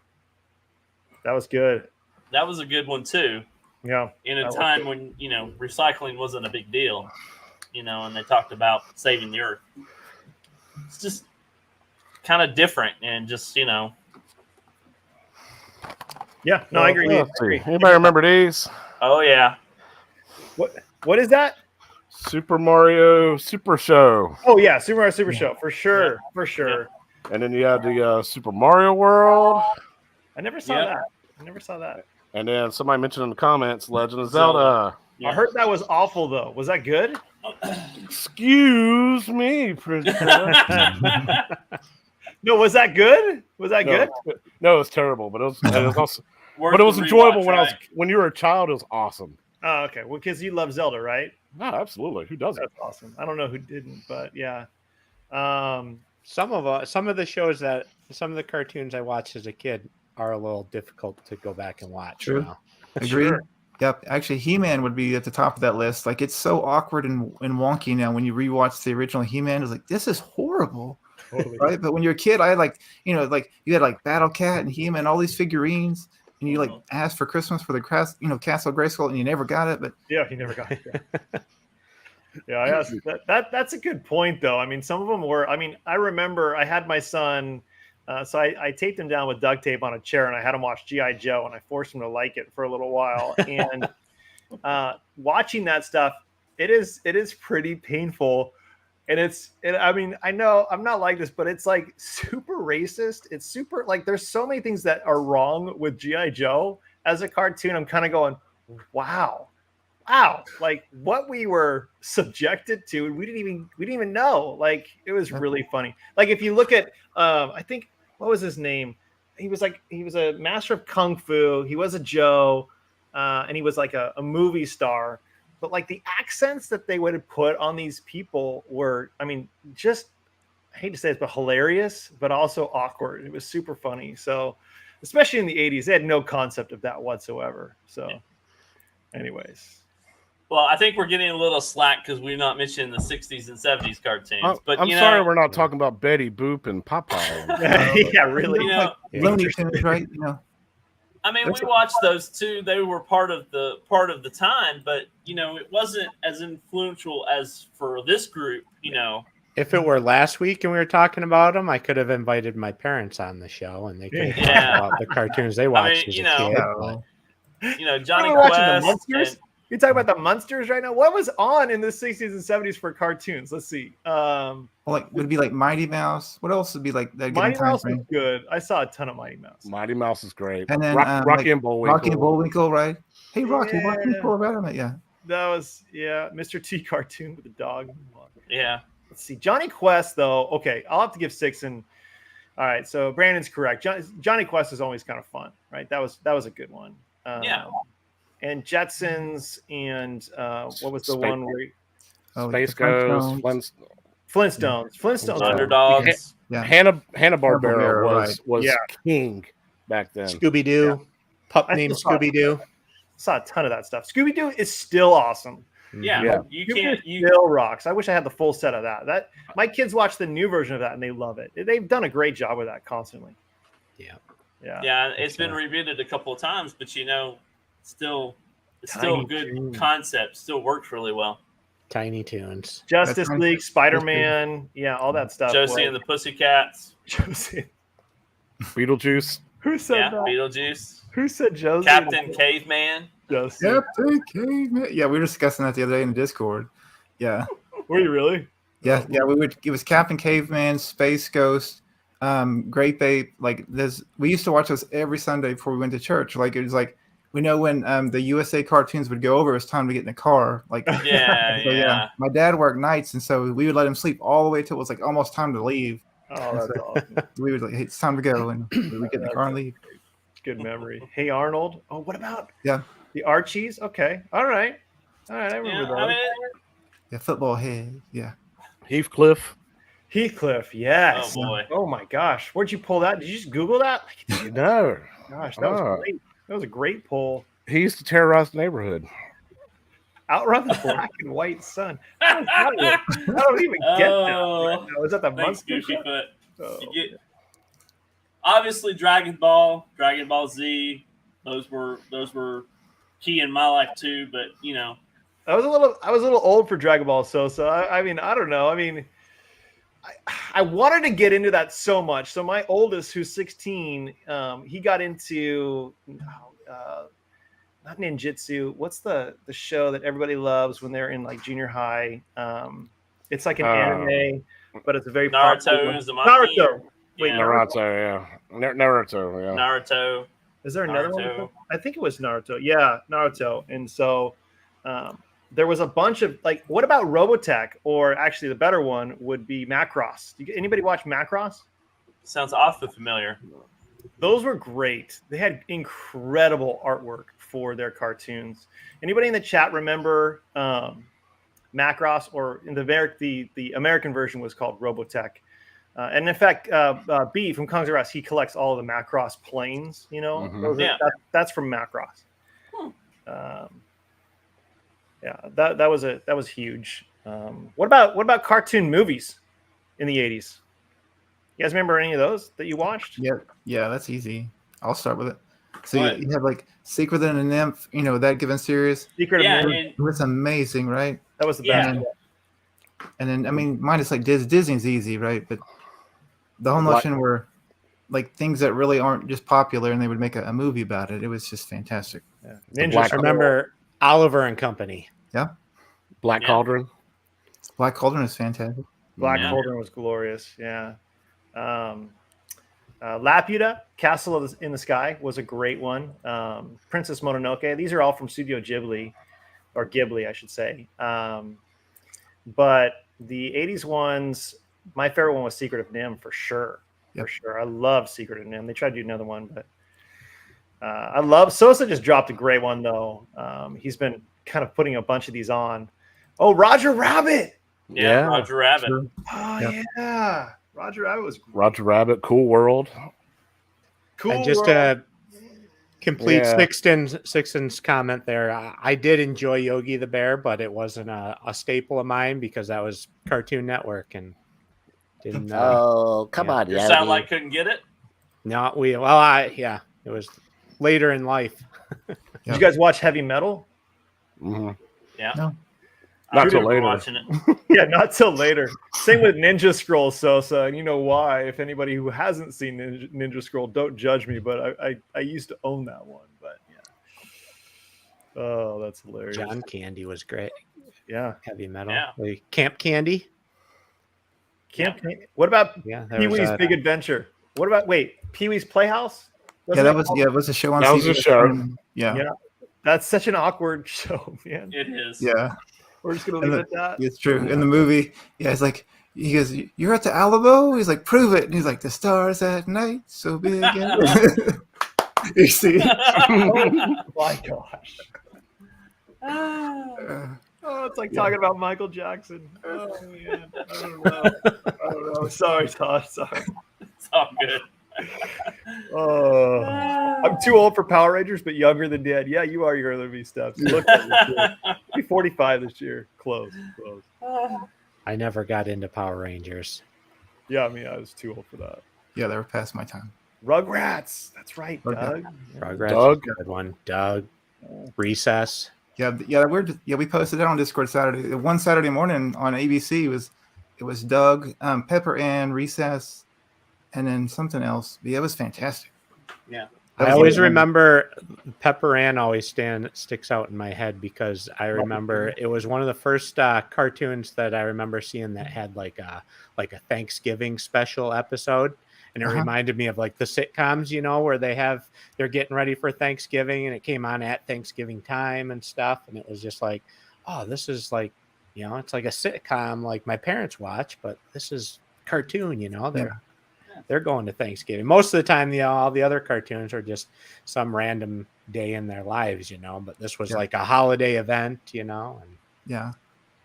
A: that was good.
B: a good one too.
A: Yeah.
B: In
A: That
B: a
A: was
B: time
A: good.
B: when, you know, recycling wasn't a big deal. You know, and they talked about saving the earth. It's just kind of different and just, you know,
A: Yeah. No, I agree.
C: Let's see. Anybody remember these?
B: oh yeah.
A: What is that?
C: Super Mario Super Show,
A: Oh yeah, Super Mario Super Show for sure, for sure.
C: and then you had the Super Mario World,
A: I never saw
B: Yeah.
A: that. I never saw that.
C: and then somebody mentioned in the comments Legend of
B: Zelda.
C: Zelda.
B: Yeah.
A: I heard that was awful though. Was that good?
C: Excuse me, princess.
A: No, was that good? Was that good?
C: No, it was terrible, but it was also,
B: Worth
C: but it was
B: the
C: enjoyable
B: rewatch,
C: when
B: right?
C: when you were a child. It was awesome.
A: Oh, okay. Well, because you love Zelda, right?
C: No, absolutely. Who doesn't?
A: That's awesome. I don't know who didn't, but yeah.
E: Some of the shows that some of the cartoons I watched as a kid are a little difficult to go back and watch.
D: True.
E: now.
D: Agree.
A: Sure.
D: Yep. Actually, He-Man would be at the top of that list. Like it's so awkward and wonky now when you rewatch the original He-Man. It's like this is horrible,
A: Totally.
D: right? But when you're a kid, I like like you had like Battle Cat and He-Man, all these figurines, and you like asked for Christmas for the Castle Grayskull, and you never got it. But
A: Yeah, he never got it. Yeah, that's a good point though. I mean, some of them were. I mean, I remember I had my son, so I taped him down with duct tape on a chair, and I had him watch GI Joe, and I forced him to like it for a little while. And watching that stuff, it is pretty painful, and I mean, I know I'm not like this, but it's like super racist. It's super like there's so many things that are wrong with GI Joe as a cartoon. I'm kind of going, wow, like what we were subjected to, we didn't even know. Like it was really funny. Like if you look at I think, what was his name? He was a master of kung fu. He was a Joe, and he was like a movie star. But like the accents that they would have put on these people were, I mean, just, I hate to say it, but hilarious, but also awkward. It was super funny. So especially in the 80s, they had no concept of that whatsoever. So anyways.
B: Well, I think we're getting a little slack because we're not mentioning the 60s and 70s cartoons. But
C: I'm
B: you
C: sorry
B: know,
C: we're not talking about Betty Boop and Popeye.
A: Yeah, really.
B: you know,
D: Looney Tunes, right?
B: I mean, we watched those too. They were part of the time, but you know, it wasn't as influential as for this group. You know,
E: If it were last week and we were talking about them, I could have invited my parents on the show and they could have
B: Yeah.
E: talked about the cartoons they watched
B: mean,
E: as
B: you
E: a
B: know,
E: kid.
D: Yeah.
E: but
B: Johnny
A: We're watching the
B: Quest.
A: Munsters.
B: and-
A: You're talking about the Munsters right now. What was on in the 60s and 70s for cartoons? Let's see.
D: Well, like would it be like Mighty Mouse? What else would be like that?
A: Mighty
D: given time
A: Mouse was
D: frame?
A: good. I saw a ton of Mighty Mouse.
C: Mighty Mouse is great.
D: And then
C: Rocky
D: like,
C: and Bullwinkle.
D: Rocky and Bullwinkle, right? Hey, Rocky, why can you
A: Yeah.
D: pull a rabbit on it? Yeah.
A: That was Mr. T cartoon with the dog.
B: Yeah.
A: Let's see. Johnny Quest, though. Okay, I'll have to give 6 and. All right, so Brandon's correct. Johnny Quest is always kind of fun, right? That was a good one.
B: Yeah.
A: And Jetsons and what was the
C: Space-
A: one where
D: Oh,
C: Space
D: the
C: Ghost,
D: Flintstones.
A: Flintstones? Flintstones.
C: Yeah.
B: Underdogs.
D: Yeah.
C: Hanna Barbera
D: Hanna-Barbera,
C: was
A: Yeah.
C: king back then.
E: Scooby Doo, pup
A: I
E: named
A: still saw it.
E: Scooby Doo.
A: Saw a ton of that stuff. Scooby Doo is still awesome.
B: Yeah.
C: Yeah.
B: You
A: Scooby
B: can't.
A: Doo still rocks. I wish I had the full set of that. That my kids watch the new version of that and they love it. They've done a great job with that constantly.
E: Yeah.
A: Yeah.
B: Yeah, it's been
C: Okay.
B: rebooted a couple of times, but it's still a
A: Tiny
B: good
A: Toons.
B: concept. Still works really well.
E: Tiny Toons.
A: Justice
D: That's
A: League, Spider-Man, yeah, all that stuff.
B: Josie and the Pussycats.
A: Josie.
C: Beetlejuice.
A: Who said
B: Yeah,
A: that?
B: Beetlejuice.
A: Who said Josie?
B: Captain Caveman.
A: Josie.
D: Captain Caveman. Yeah, we were discussing that the other day in the Discord. Yeah.
A: Were you really?
D: Yeah, we would. It was Captain Caveman, Space Ghost, Grape Ape. Like we used to watch those every Sunday before we went to church. Like it was like we know when the USA cartoons would go over, it was time to get in the car. Like
B: Yeah,
D: so,
B: yeah.
D: my dad worked nights, and so we would let him sleep all the way till it was like almost time to leave.
A: Oh, that's awesome.
D: We would like, hey, it's time to go, and we would get in the car and leave.
A: Good memory. Hey Arnold. Oh, what about
D: Yeah.
A: the Archies? Okay. All right. I remember
B: Yeah,
A: those.
B: I mean,
D: Yeah, football head. Yeah.
C: Heathcliff.
A: Heathcliff, yes.
B: Oh, boy.
A: Oh my gosh. Where'd you pull that? Did you just Google that?
C: No.
A: Gosh, that was
C: Oh.
A: great. That was a great pull.
C: He used to terrorize the neighborhood.
A: Outrun the black and white sun. I don't even get
B: Oh.
A: that. Right now. Is that the
B: thanks,
A: Munster
B: Goofy
A: show?
B: Foot.
A: Oh,
B: You get- obviously, Dragon Ball, Dragon Ball Z. Those were key in my life too. But
A: I was a little old for Dragon Ball Sosa. I mean, I don't know. I mean, I wanted to get into that so much. So my oldest, who's 16, he got into not ninjutsu. What's the show that everybody loves when they're in like junior high? It's like an anime, but it's a very popular
B: Naruto
A: one.
B: is the monkey.
A: Naruto. Wait,
B: Yeah.
C: Naruto, yeah. Naruto, yeah.
B: Naruto.
A: Is there another
B: Naruto.
A: one? I think it was Naruto. Yeah, Naruto. And so there was a bunch of like, what about Robotech? Or actually, the better one would be Macross. Anybody watch Macross?
B: Sounds awfully familiar.
A: Those were great. They had incredible artwork for their cartoons. Anybody in the chat remember Macross? Or in the American version was called Robotech. And in fact, B from Kong's Rest, he collects all of the Macross planes. You know,
C: Mhm.
A: Those are-
B: Yeah.
A: that's from Macross. Yeah, that was huge. What about cartoon movies in the 80s? You guys remember any of those that you watched?
D: Yeah, that's easy. I'll start with it. So
B: What?
D: you have like Secret and a Nymph, that given series.
A: Secret
B: Yeah,
A: of Moon.
B: and
D: It was amazing, right?
A: That was the
B: Yeah.
A: best.
D: And then I mean, mine is like Disney's easy, right? But the whole
C: Like-
D: notion were like things that really aren't just popular, and they would make a movie about it. It was just fantastic.
A: Yeah.
C: The
A: Ninja
C: Black-
E: I
A: Scroll.
E: remember Oliver and Company.
C: Black
B: Yeah.
C: Cauldron.
D: Black Cauldron is fantastic.
A: Black
B: Yeah.
A: Cauldron was glorious. Yeah. Laputa, Castle in the Sky was a great one. Princess Mononoke. These are all from Studio Ghibli, or Ghibli, I should say. But the 80s ones, my favorite one was Secret of Nim for sure.
D: Yep.
A: For sure. I love Secret of Nim. They tried to do another one, but I love Sosa just dropped a great one though. He's been kind of putting a bunch of these on. Oh, Roger Rabbit.
B: yeah, Roger Rabbit.
D: Sure.
A: Oh
D: Yep.
A: yeah. Roger Rabbit was
C: Roger Rabbit, Cool World.
A: cool.
E: And just
A: world.
E: to complete
C: Yeah.
E: Sixton's comment there, I did enjoy Yogi the Bear, but it wasn't a staple of mine because that was Cartoon Network and didn't.
C: Oh, come
E: Yeah.
C: on,
B: Your
C: yeah.
B: satellite couldn't get it.
E: It was later in life.
A: Did you guys watch Heavy Metal?
C: Mhm.
B: Yeah.
D: No.
C: Not
B: I
C: till
B: remember
C: later.
B: watching it.
A: Yeah, not till later. Same with Ninja Scroll, Sosa, and you know why. If anybody who hasn't seen Ninja Scroll, don't judge me, but I used to own that one. But Oh, that's hilarious.
E: John Candy was great.
A: Yeah.
E: Heavy metal.
B: Yeah.
E: Like Camp Candy.
A: What about
E: Yeah, there
A: Pee
E: was
A: Wee's
E: a-
A: Big Adventure? What about Pee Wee's Playhouse?
D: Yeah, that was it was a show on
C: That was a
D: CBS.
C: show.
D: Yeah.
A: Yeah. That's such an awkward show, man.
B: It is.
D: Yeah.
A: We're just gonna
D: And
A: leave it at that.
D: It's true. In the movie, yeah, it's like he goes, "You're at the Alamo." He's like, "Prove it." And he's like, "The stars at night, so big." You see?
A: Oh my gosh.
D: Uh,
A: Oh, it's like talking about Michael Jackson. Oh man. I don't know. Sorry, Tosh. Sorry.
B: It's all good.
A: Oh, I'm too old for Power Rangers, but younger than Dad. Yeah, you are younger than me, Steps. You look like I'll be 45 this year. Close.
E: I never got into Power Rangers.
A: Yeah, I mean, I was too old for that.
D: yeah, they were past my time.
A: Rugrats. That's right,
D: Rugrats.
A: Doug.
E: Rugrats
C: Doug?
E: was a good one. Doug. Recess.
D: Yeah, we posted it on Discord Saturday. One Saturday morning on ABC it was Doug, Pepper Ann, Recess, and then something else. Yeah, it was fantastic.
B: Yeah.
D: That
E: I
D: was
E: always
D: like-
E: remember Pepper Ann always sticks out in my head because I remember it was one of the first cartoons that I remember seeing that had like a Thanksgiving special episode. And it reminded me of like the sitcoms, where they're getting ready for Thanksgiving and it came on at Thanksgiving time and stuff. And it was just like, oh, this is like, it's like a sitcom like my parents watch, but this is cartoon, they're going to Thanksgiving. Most of the time, all the other cartoons are just some random day in their lives, but this was like a holiday event, and
D: Yeah.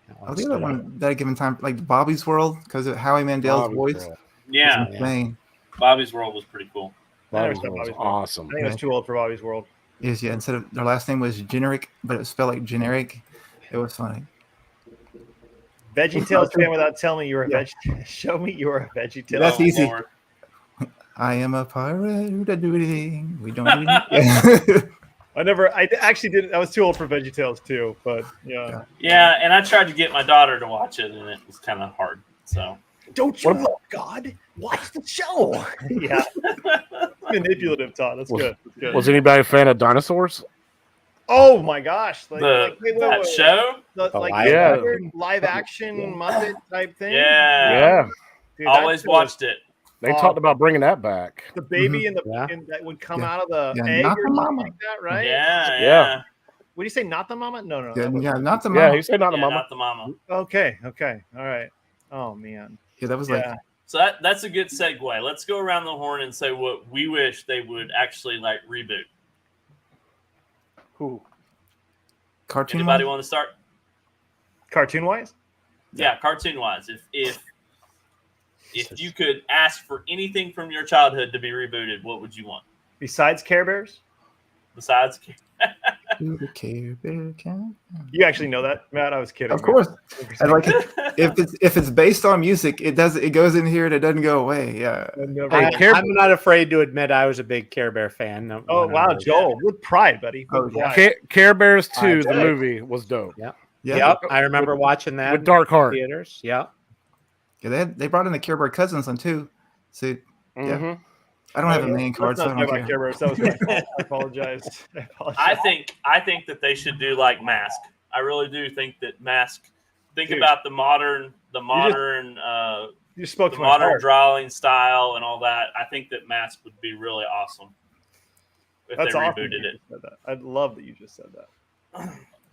E: that
D: The other one that given time, like Bobby's World, because of Howie Mandel's
C: Bobby's
D: voice.
C: World.
B: Yeah.
D: It's insane.
B: Bobby's World was pretty cool.
C: Bobby's
A: I never saw
C: World was
A: Bobby's World.
C: awesome.
A: I think I was too old for Bobby's World.
D: Yes, yeah. Instead of their last name was generic, but it was spelled like generic. It was funny.
A: Veggie Tales fan without telling me you were a
D: Yeah.
A: veg. Show me you were a Veggie Tales.
D: That's
B: Oh,
D: easy.
B: Lord.
D: I am a pirate who doesn't do anything. We don't do anything.
A: I actually didn't. I was too old for Veggie Tales too, but yeah.
B: Yeah, and I tried to get my daughter to watch it, and it was kind of hard. So
A: Don't you love God? Watch the show. Yeah. Manipulative, Todd. That's good. That's good.
C: Was anybody a fan of dinosaurs?
A: Oh my gosh! Like,
B: that show.
A: live action Muppet type thing.
B: Yeah,
A: Dude,
B: always
A: that show was-
B: watched it.
C: They talked about bringing that back.
A: the baby in the
E: Yeah.
A: in that would come
D: Yeah.
A: out of the
D: Yeah,
A: egg
D: not
A: or
D: the
A: something
D: mama.
A: like that, right?
B: Yeah,
C: Yeah.
B: yeah.
A: Would you say not the mama? No.
D: Yeah,
A: that was-
D: yeah, not the
C: Yeah,
D: mom.
C: he said not a
B: Yeah,
C: mama.
B: not the mama.
A: Okay. All right. Oh man.
D: Yeah, that was
A: Yeah.
B: So that's a good segue. Let's go around the horn and say what we wish they would actually like reboot.
C: Who?
D: cartoon.
B: Anybody
D: one?
B: want to start?
A: Cartoon wise,
B: Yeah, cartoon wise. If you could ask for anything from your childhood to be rebooted, what would you want?
A: besides Care Bears,
B: Besides,
D: To the Care Bear Camp.
A: you actually know that, Matt. I was kidding.
D: Of course. And like if it's based on music, it goes in here and it doesn't go away. Yeah.
C: Hey, Care-
E: I'm not afraid to admit I was a big Care Bear fan.
A: Oh
E: when I
A: wow,
E: was-
A: Joel, with pride, buddy.
D: Oh,
A: With
D: yeah.
A: pride.
C: Care Bears 2, the
A: Jack.
C: movie, was dope.
D: Yeah.
E: Yep, I remember watching that
C: With Dark Heart.
E: in theaters. Yep.
D: Yeah, they brought in the Care Bear cousins on too. So
C: Mhm.
D: I don't have
A: Oh,
D: a
A: yeah.
D: main card,
A: Let's
D: so I
A: not talk
D: don't
A: about
D: care.
A: Care Bears. That was my fault. I apologize.
B: I think that they should do like Mask. I really do think that Mask. Think
A: Dude.
B: about the modern,
A: you spoke
B: the
A: to my
B: modern
A: heart.
B: drawing style and all that. I think that Mask would be really awesome if
A: That's
B: they
A: awesome.
B: rebooted
A: that
B: it.
A: you said that. I love that you just said that.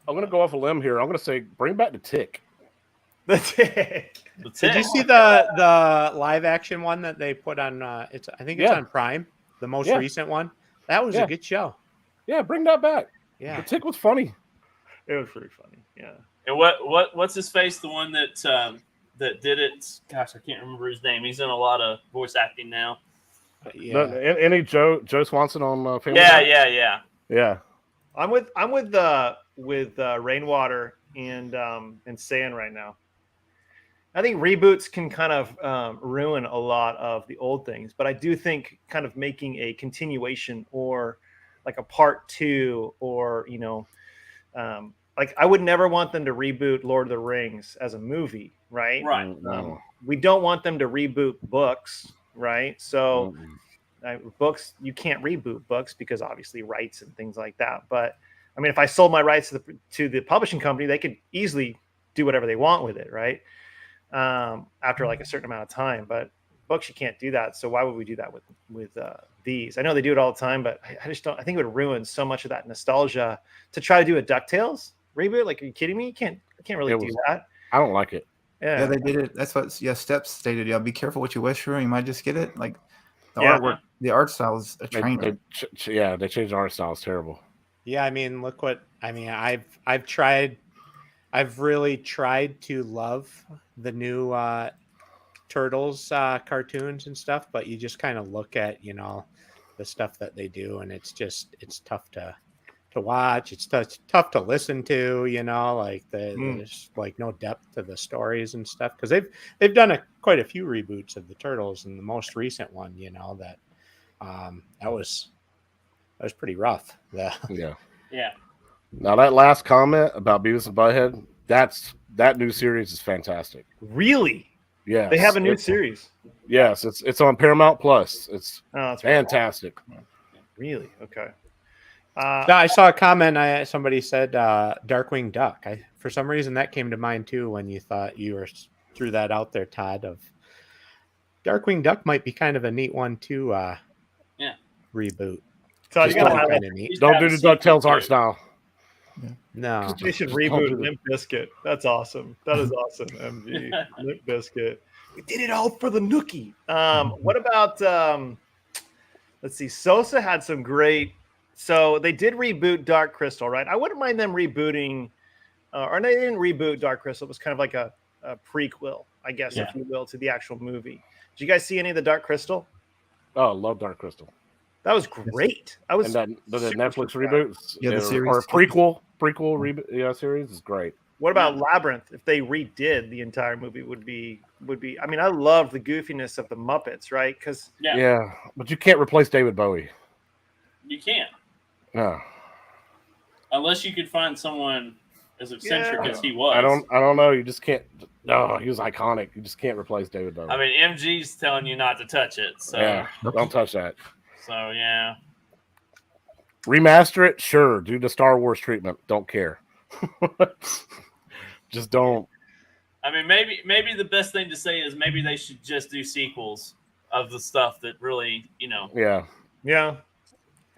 C: I'm going to go off a limb here. I'm going to say bring back the Tick.
A: The Tick.
B: That's
E: Did
B: it.
E: you see the live action one that they put on? I think it's
C: Yeah.
E: on Prime, the most
C: Yeah.
E: recent one. That was
C: Yeah.
E: a good show.
C: Yeah, bring that back.
E: Yeah.
C: The Tick was funny.
A: It was pretty funny. Yeah.
B: And what's his face? The one that did it. Gosh, I can't remember his name. He's in a lot of voice acting now.
E: Yeah.
C: Any Joe Swanson on Family
B: Yeah,
C: Guy?
B: yeah.
C: Yeah.
A: I'm with Rainwater and Sand right now. I think reboots can kind of ruin a lot of the old things, but I do think kind of making a continuation or like a part 2 or like I would never want them to reboot Lord of the Rings as a movie, right?
B: Right.
C: No.
A: We don't want them to reboot books, right? So
C: Mm-mm.
A: books, you can't reboot books because obviously rights and things like that. But I mean, if I sold my rights to the publishing company, they could easily do whatever they want with it, right? After like a certain amount of time, but books, you can't do that. So why would we do that with these? I know they do it all the time, but I just don't. I think it would ruin so much of that nostalgia to try to do a DuckTales reboot. Like, are you kidding me? You can't really do that.
C: I don't like it.
D: Yeah, they did it. That's what Steps stated. Yeah, be careful what you wish for. You might just get it. Like the
A: Yeah.
D: artwork, the art style is a train wreck.
C: They changed the art style. It's terrible.
E: Yeah, I mean, look what I mean. I've really tried to love the new Turtles cartoons and stuff, but you just kind of look at the stuff that they do, and it's tough to watch. It's tough to listen to. Like there's like no depth to the stories and stuff, because they've done quite a few reboots of the Turtles, and the most recent one, that was pretty rough.
C: Yeah.
B: Yeah.
C: Now that last comment about Beavis and Butthead, that new series is fantastic.
A: Really?
C: Yeah,
A: They have a new series.
C: Yes, it's on Paramount Plus. It's
A: Oh, that's
C: fantastic.
A: Really? Okay.
E: No, I saw a comment. Somebody said Darkwing Duck. For some reason that came to mind too when you thought you threw that out there, Todd. Of Darkwing Duck might be kind of a neat one to reboot.
A: So you
E: Just
A: gotta
E: kinda
A: have
E: neat.
C: Don't do the DuckTales art style.
E: No,
A: They should reboot Limp Bizkit. That's awesome. That is awesome. MG Limp Bizkit. We did it all for the Nookie. What about? Let's see. Sosa had some great. So they did reboot Dark Crystal, right? I wouldn't mind them rebooting, or they didn't reboot Dark Crystal. It was kind of like a prequel, I guess, if you will, to the actual movie. Did you guys see any of the Dark Crystal?
C: Oh, love Dark Crystal.
A: That was great. I was.
C: And the
A: super
C: Netflix
A: surprised.
C: reboot,
D: Yeah, the series.
C: or prequel reboot series is great.
A: What about Labyrinth? If they redid the entire movie, would be. I mean, I love the goofiness of the Muppets, right? Because
C: Yeah, but you can't replace David Bowie.
B: You can't.
C: No,
B: Unless you could find someone as eccentric
A: Yeah.
B: as he was.
C: I don't know. You just can't. No, he was iconic. You just can't replace David Bowie.
B: I mean, MG's telling you not to touch it. So,
C: yeah, don't touch that.
B: so yeah.
C: Remaster it, sure. Do the Star Wars treatment. Don't care. Just don't.
B: I mean, maybe the best thing to say is maybe they should just do sequels of the stuff that really,
C: Yeah,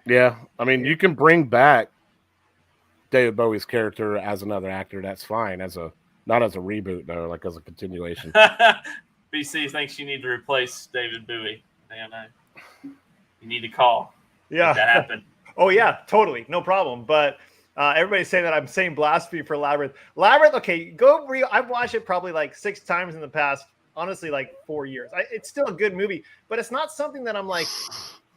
A: yeah,
C: I mean, you can bring back David Bowie's character as another actor. That's fine. Not as a reboot though, like as a continuation.
B: BC thinks you need to replace David Bowie. You need to call.
A: yeah.
B: Make that happen.
A: Oh yeah, totally, no problem. But everybody's saying that I'm saying blasphemy for Labyrinth. Labyrinth, okay, I've watched it probably like 6 times in the past, honestly, like 4 years. It's still a good movie, but it's not something that I'm like,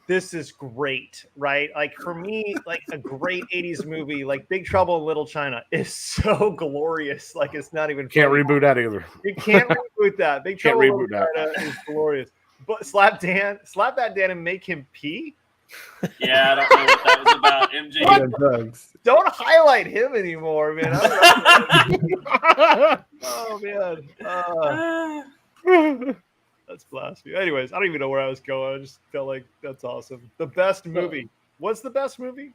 A: this is great, right? Like for me, like a great 80s movie, like Big Trouble in Little China is so glorious. Like it's not even
C: Can't
A: funny.
C: reboot that either.
A: You can't reboot that. Big
C: Can't
A: Trouble in
C: reboot
A: Little China is glorious. But slap that Dan and make him pee.
B: Yeah, I don't know what that was about. MG.
A: What?
D: And drugs.
A: Don't highlight him anymore, man. Oh man, that's blasphemy. Anyways, I don't even know where I was going. I just felt like that's awesome. The best movie. What's the best movie?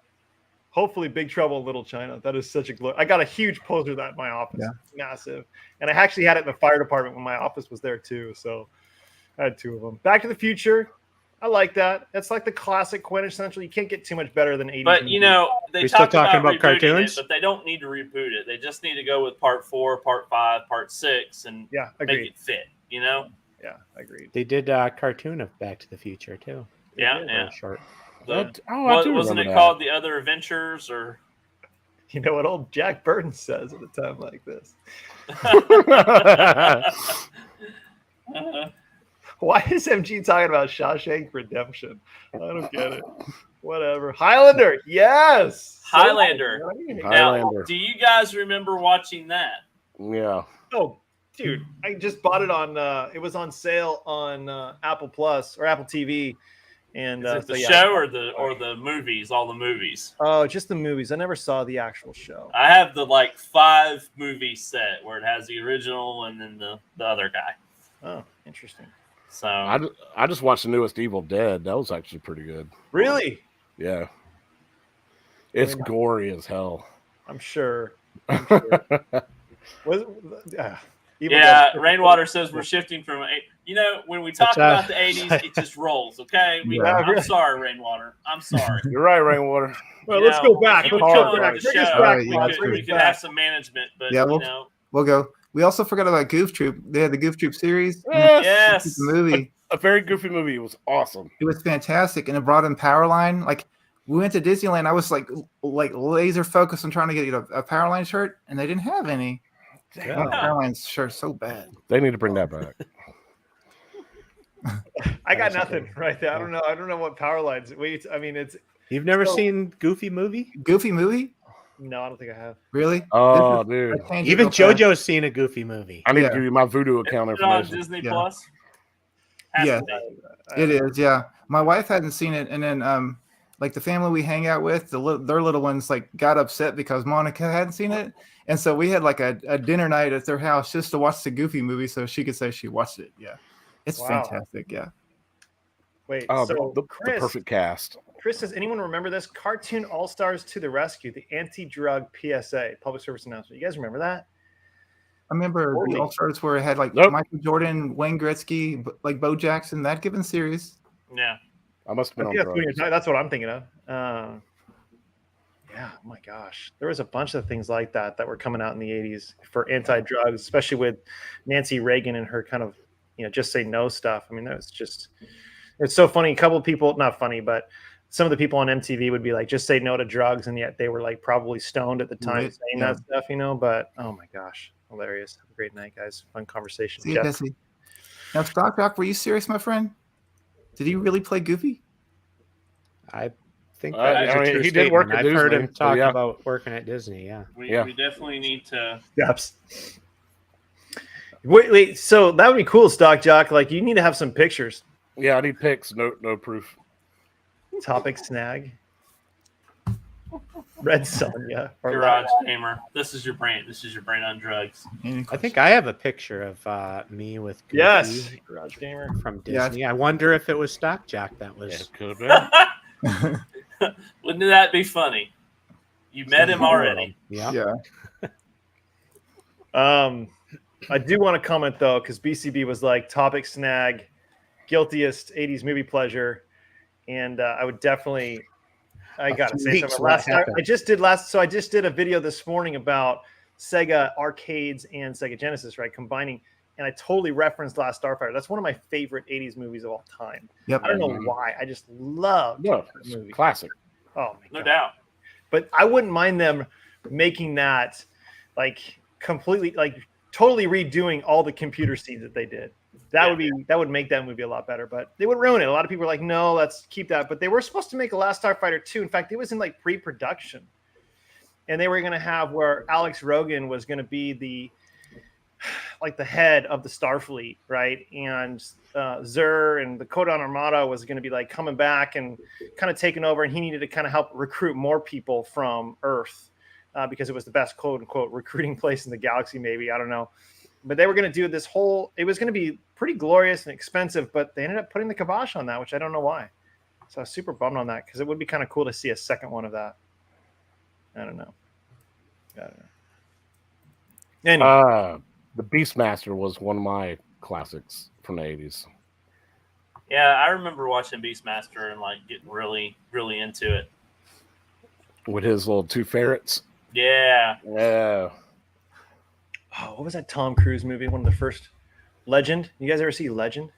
A: Hopefully, Big Trouble in Little China. That is such a glory. I got a huge poster of that in my office.
D: Yeah.
A: Massive, and I actually had it in the fire department when my office was there too. So I had 2 of them. Back to the Future. I like that. That's like the classic quintessential. You can't get too much better than 80s.
B: But
A: movies.
B: they
E: We still
B: talk
E: talking
B: about
E: about
B: rebooting
E: cartoons?
B: it, but they don't need to reboot it. They just need to go with part 4, part 5, part 6, and
A: Yeah,
B: make
A: agreed.
B: it fit.
A: Yeah, agreed.
E: they did a cartoon of Back to the Future too.
B: Yeah,
A: did.
B: yeah.
E: Very short.
B: The-
C: I do
B: wasn't it
C: remember that.
B: called The Other Adventures or?
A: You know what old Jack Burton says at a time like this? Why is MG talking about Shawshank Redemption? I don't get it. Whatever. Highlander. Yes.
B: Highlander.
A: So-
B: Now,
C: Highlander.
B: do you guys remember watching that?
C: Yeah.
A: Oh, dude, I just bought it on. It was on sale on Apple Plus or Apple TV, and
B: Is it the
A: so, yeah.
B: show or the movies? All the movies.
A: Oh, just the movies. I never saw the actual show.
B: I have the 5 movie set where it has the original and then the other guy.
A: Oh, interesting.
B: So
C: I just watched the newest Evil Dead. That was actually pretty good.
A: Really?
C: Yeah. It's gory as hell.
A: I'm sure. Was, Evil
B: Yeah,
A: Dead-
B: Rainwater says we're shifting from when we talk
E: It's,
B: about the 80s, it just rolls. Okay,
D: Yeah.
B: I'm sorry, Rainwater. I'm sorry.
C: You're right, Rainwater.
A: Well, let's go back.
B: If you
A: Let's
B: would
A: go
B: come
A: back.
B: on the
A: Bring us
B: show,
A: back.
D: Right, yeah,
B: we
D: true.
B: could have some management, but
D: Yeah, we'll go. We also forgot about Goof Troop. They had the Goof Troop series.
B: yes,
D: The movie.
C: A very goofy movie. It was awesome.
D: It was fantastic, and it brought in Powerline. Like we went to Disneyland, I was like laser focused on trying to get a Powerline shirt, and they didn't have any.
C: Damn.
D: My Powerline shirt so bad.
C: They need to bring that back.
A: I got nothing right there. I don't know. I don't know what power lines. I mean, it's
E: You've never
A: So-
E: seen Goofy movie?
D: Goofy movie?
A: no. I don't think I have.
D: Really?
C: Oh,
D: This
C: dude.
D: is- I changed it
E: Even
D: real fast.
E: JoJo's seen a Goofy movie.
C: I need
D: Yeah.
C: to give you my Voodoo account
B: Is it on
C: information.
B: Disney
D: Yeah.
B: Plus. Has
D: Yeah.
B: to be.
D: It is, yeah. My wife hadn't seen it, and then like the family we hang out with, their little ones like got upset because Monica hadn't seen it, and so we had like a dinner night at their house just to watch the Goofy movie, so she could say she watched it. Yeah, it's
A: Wow.
D: fantastic. Yeah,
A: Wait.
C: Oh,
A: so
C: the
A: Chris,
C: perfect cast.
A: Chris, does anyone remember this? Cartoon All Stars to the Rescue, the anti-drug PSA, public service announcement. You guys remember that?
D: I remember
A: Holy-
D: the All Stars where it had like
C: Nope.
D: Michael Jordan, Wayne Gretzky, like Bo Jackson, that given series.
B: Yeah.
C: I must have been
A: I
C: on
A: think
C: drugs.
A: that's what I'm thinking of. Yeah, oh my gosh, there was a bunch of things like that were coming out in the '80s for anti-drugs, especially with Nancy Reagan and her kind of just say no stuff. I mean, that was just it's so funny. A couple of people, not funny, but some of the people on MTV would be like, just say no to drugs, and yet they were like probably stoned at the time
D: Right,
A: saying
D: yeah.
A: that stuff, But oh my gosh, hilarious! Have a great night, guys. Fun conversation.
D: See you,
A: Jeff.
D: Jesse. Now, Stock Rock, were you serious, my friend? Did he really play Goofy?
E: I think
C: I
E: that is a
C: mean,
E: true
C: he did work
E: statement.
C: at
E: I've heard
C: Disney,
E: him
C: so
E: talk
C: yeah.
E: about working at Disney. Yeah.
B: We
C: Yeah.
B: definitely need to.
A: Yes. Wait. So that would be cool, Stock Jock. Like, you need to have some pictures.
C: Yeah, I need pics. No proof.
A: Topic snag. Red Sonja. or
B: Garage Gamer. This is your brain. This is your brain on drugs.
E: I think I have a picture of me with Goofy
A: Yes. Garage Gamer.
E: from
D: Yeah.
E: Disney. I wonder if it was Stock Jock that was.
C: It could be.
B: Wouldn't that be funny? You met him already.
E: Yeah.
D: Yeah.
A: I do want to comment though, because BCB was like topic snag, guiltiest '80s movie pleasure, and I would definitely. I gotta say
E: weeks,
A: something.
E: what
A: Last time
E: happened?
A: I just did a video this morning about Sega arcades and Sega Genesis, right? Combining, and I totally referenced Last Starfighter. That's one of my favorite '80s movies of all time.
D: Yep.
A: I don't know why. I just love
C: No,
A: that
C: it's
A: movie.
C: classic.
A: Oh my
B: No
A: god.
B: doubt.
A: But I wouldn't mind them making that like completely like totally redoing all the computer scenes that they did. That would make that movie a lot better, but they would ruin it. A lot of people are like, no, let's keep that. But they were supposed to make a Last Starfighter 2. In fact, it was in like pre-production. And they were going to have where Alex Rogan was going to be the head of the Starfleet, right? And Zur and the Codon Armada was going to be like coming back and kind of taking over, and he needed to kind of help recruit more people from Earth because it was the best quote unquote recruiting place in the galaxy, maybe. I don't know. But they were going to do this whole, it was going to be pretty glorious and expensive, but they ended up putting the kibosh on that, which I don't know why. So I was super bummed on that because it would be kind of cool to see a second one of that. I don't know. Anyway.
C: The Beastmaster was one of my classics from the 80s.
B: Yeah, I remember watching Beastmaster and like getting really, really into it.
C: With his little two ferrets.
B: Yeah.
C: Yeah.
A: Oh, what was that Tom Cruise movie? One of the first. Legend. You guys ever see Legend?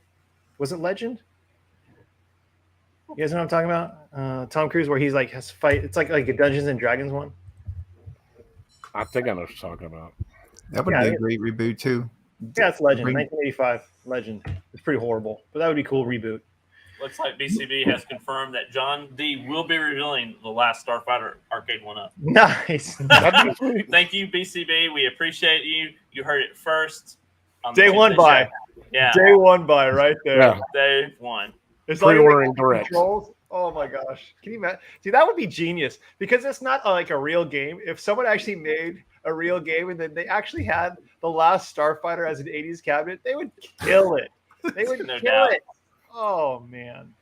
A: Was it Legend? You guys know what I'm talking about? Tom Cruise, where he's like has to fight. It's like a Dungeons and Dragons one.
C: I think I know what you're talking about.
D: That would
A: Yeah,
D: be a great reboot too.
A: Yeah, it's Legend.
D: Bring-
A: 1985. Legend. It's pretty horrible, but that would be a cool reboot.
B: Looks like BCB has confirmed that John D will be revealing the Last Starfighter arcade one up.
A: Nice.
C: That'd be sweet.
B: Thank you, BCB. We appreciate you. You heard it first. On
A: Day
B: the
A: one
B: Tuesday
A: buy.
B: show. Yeah.
A: Day one buy right there.
C: Yeah.
B: Day one.
A: It's like
C: Pre-ordering direct.
A: controls. Oh my gosh. Can you imagine? See, that would be genius because it's not like a real game. If someone actually made a real game and then they actually had the Last Starfighter as an 80s cabinet, they would kill it. They would
B: No
A: kill
B: doubt.
A: it. Oh man.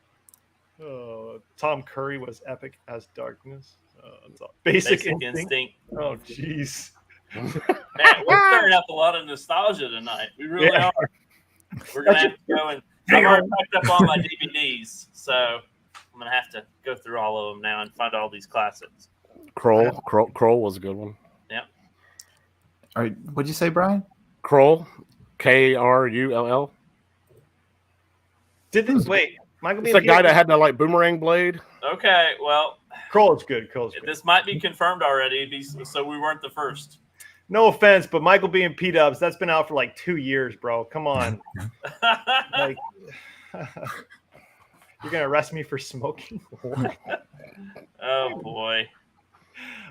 A: Oh, Tom Curry was epic as darkness. Basic
B: Basic
A: instinct.
B: Instinct.
A: Oh, jeez.
B: Man, we're stirring up a lot of nostalgia tonight. We really
A: Yeah.
B: are. We're gonna have to go and I've already packed up all my DVDs, so I'm gonna have to go through all of them now and find all these classics.
C: Kroll was a good one.
D: All right, what'd you say, Brian?
C: Kroll, Krull.
A: Wait, Michael
C: It's
A: being
C: the guy that had the like boomerang blade.
B: Okay, well,
A: Kroll is good. Kroll's good.
B: this might be confirmed already, so we weren't the first.
A: No offense, but Michael being P-Dubs, that's been out for like 2 years, bro. Come on. Like, you're gonna arrest me for smoking? What?
B: Oh boy.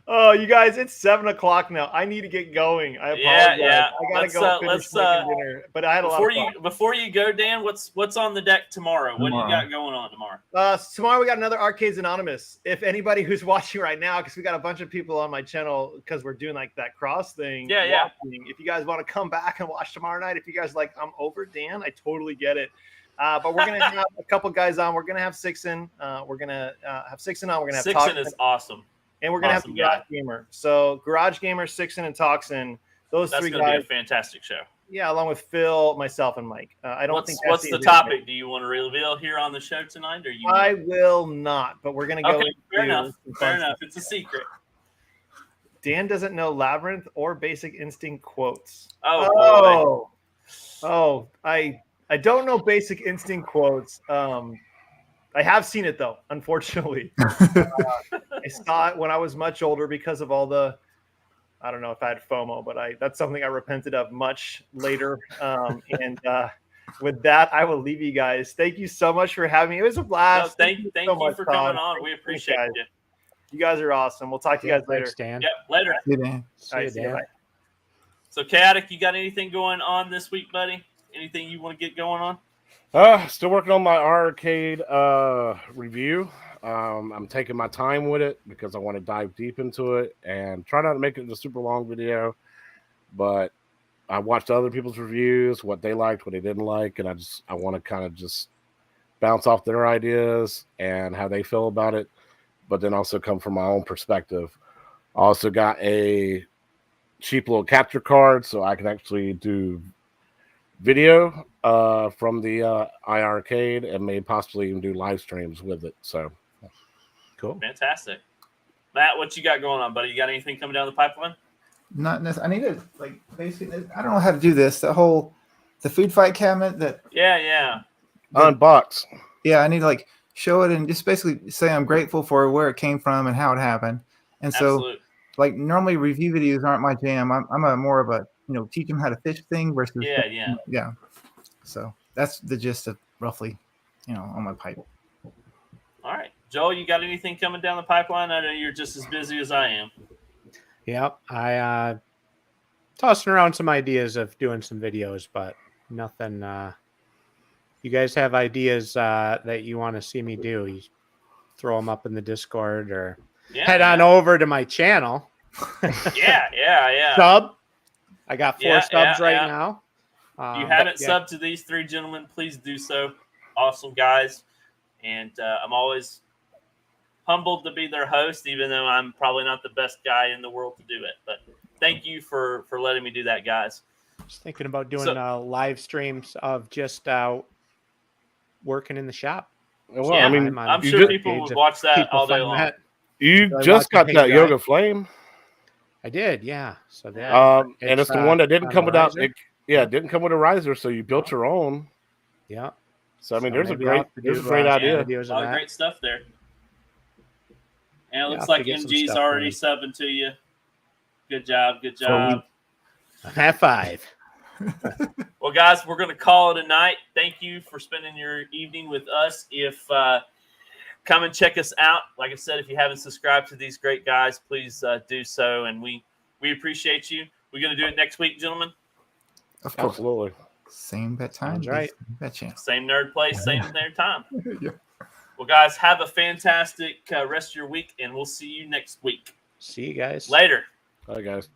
A: Oh, you guys, it's 7:00 now. I need to get going. I apologize.
B: Yeah.
A: I gotta
B: Let's,
A: go finish
B: let's,
A: making dinner. But I had a lot of fun.
B: Before you go, Dan, what's on the deck tomorrow? What do you got going on tomorrow?
A: Tomorrow we got another Arcades Anonymous. If anybody who's watching right now, because we got a bunch of people on my channel because we're doing like that cross thing.
B: Yeah.
A: If you guys want to come back and watch tomorrow night, if you guys like, I'm over Dan, I totally get it. But we're gonna have a couple guys on. We're gonna have Sixen. We're gonna have Sixen on. We're gonna have
B: Sixen
A: Toxin,
B: is awesome.
A: and we're gonna
B: awesome
A: have the Garage Gamer. So Garage Gamer, Sixen, and Toxin. Those
B: That's
A: three
B: gonna
A: guys.
B: be a fantastic show.
A: Yeah, along with Phil, myself, and Mike. I don't think
B: What's
A: Essie
B: the
A: is
B: topic? Do you want to reveal here on the show tonight, or you?
A: I will not, but we're gonna go.
B: Okay, fair
A: into
B: enough.
A: some
B: Fair
A: fun
B: enough.
A: stuff.
B: It's a secret.
A: Dan doesn't know Labyrinth or Basic Instinct quotes.
B: Oh, boy.
A: I don't know Basic Instinct quotes. I have seen it though, unfortunately. I saw it when I was much older because of all the, I don't know if I had FOMO, but that's something I repented of much later. With that, I will leave you guys. Thank you so much for having me. It was a blast.
B: Thank you
A: so much,
B: for
A: Todd.
B: coming on.
A: Thank
B: We
A: you,
B: appreciate
A: guys.
B: you.
A: You guys are awesome. We'll talk to you guys later.
E: Thanks, Dan.
B: Yep, later.
D: See you, Dan.
E: See
A: All
E: you,
A: right, see you.
E: Dan.
A: Bye.
B: So, Chaotic, you got anything going on this week, buddy? Anything you want to get going on?
C: Still working on my arcade review. I'm taking my time with it because I want to dive deep into it and try not to make it a super long video. But I watched other people's reviews, what they liked, what they didn't like, and I want to kind of just bounce off their ideas and how they feel about it, but then also come from my own perspective. I also got a cheap little capture card so I can actually do video from the iArcade and may possibly even do live streams with it. So
E: Cool.
B: Fantastic. Matt, what you got going on, buddy? You got anything coming down the pipeline?
D: Not necessarily. I need to like basically. I don't know how to do this. The food fight cabinet. That
B: Yeah.
C: unbox.
D: yeah, I need to like show it and just basically say I'm grateful for where it came from and how it happened. And so,
B: Absolutely.
D: like normally review videos aren't my jam. I'm a more of a teach them how to fish thing versus
B: Yeah.
D: So that's the gist of roughly on my pipe.
B: All right. Joel, you got anything coming down the pipeline? I know you're just as busy as I am.
E: Yep. I tossing around some ideas of doing some videos, but nothing. You guys have ideas that you want to see me do? You throw them up in the Discord or head on over to my channel.
B: Yeah.
E: Sub. I got 4 subs right
B: yeah.
E: now.
B: If you haven't subbed to these 3 gentlemen, please do so. Awesome guys. And I'm always humbled to be their host, even though I'm probably not the best guy in the world to do it. But thank you for letting me do that, guys.
E: Just thinking about doing live streams of just working in the shop.
C: Well,
B: Yeah,
C: I mean,
B: I'm sure people would watch that all day long.
C: you
E: Really
C: just got
E: watching
C: that
E: Hey
C: Yoga Flame.
E: I did, yeah. So that
C: And it's the one that didn't
E: on
C: come
E: the
C: without.
E: riser.
C: It didn't come with a riser, so you built your own.
E: Yeah.
C: So I mean,
E: So
C: there's a
E: maybe I'll
C: great,
E: have to
C: there's a
E: do,
C: great idea.
E: videos
B: A lot
E: of
B: of
E: that.
B: great stuff there. And it looks
E: I'll
B: like
E: have to get some
B: MG's
E: stuff
B: already
E: going.
B: subbing to you. Good job.
E: High five.
B: Well, guys, we're going to call it a night. Thank you for spending your evening with us. If come and check us out. Like I said, if you haven't subscribed to these great guys, please do so. And we appreciate you. We're going to do it next week, gentlemen.
D: Of course.
C: Absolutely.
D: Same bet time.
E: Sounds right.
D: Same bet chance.
B: Same nerd place, same nerd time.
D: Yeah.
B: Well, guys, have a fantastic rest of your week, and we'll see you next week.
E: See you guys.
B: Later.
C: All right, guys.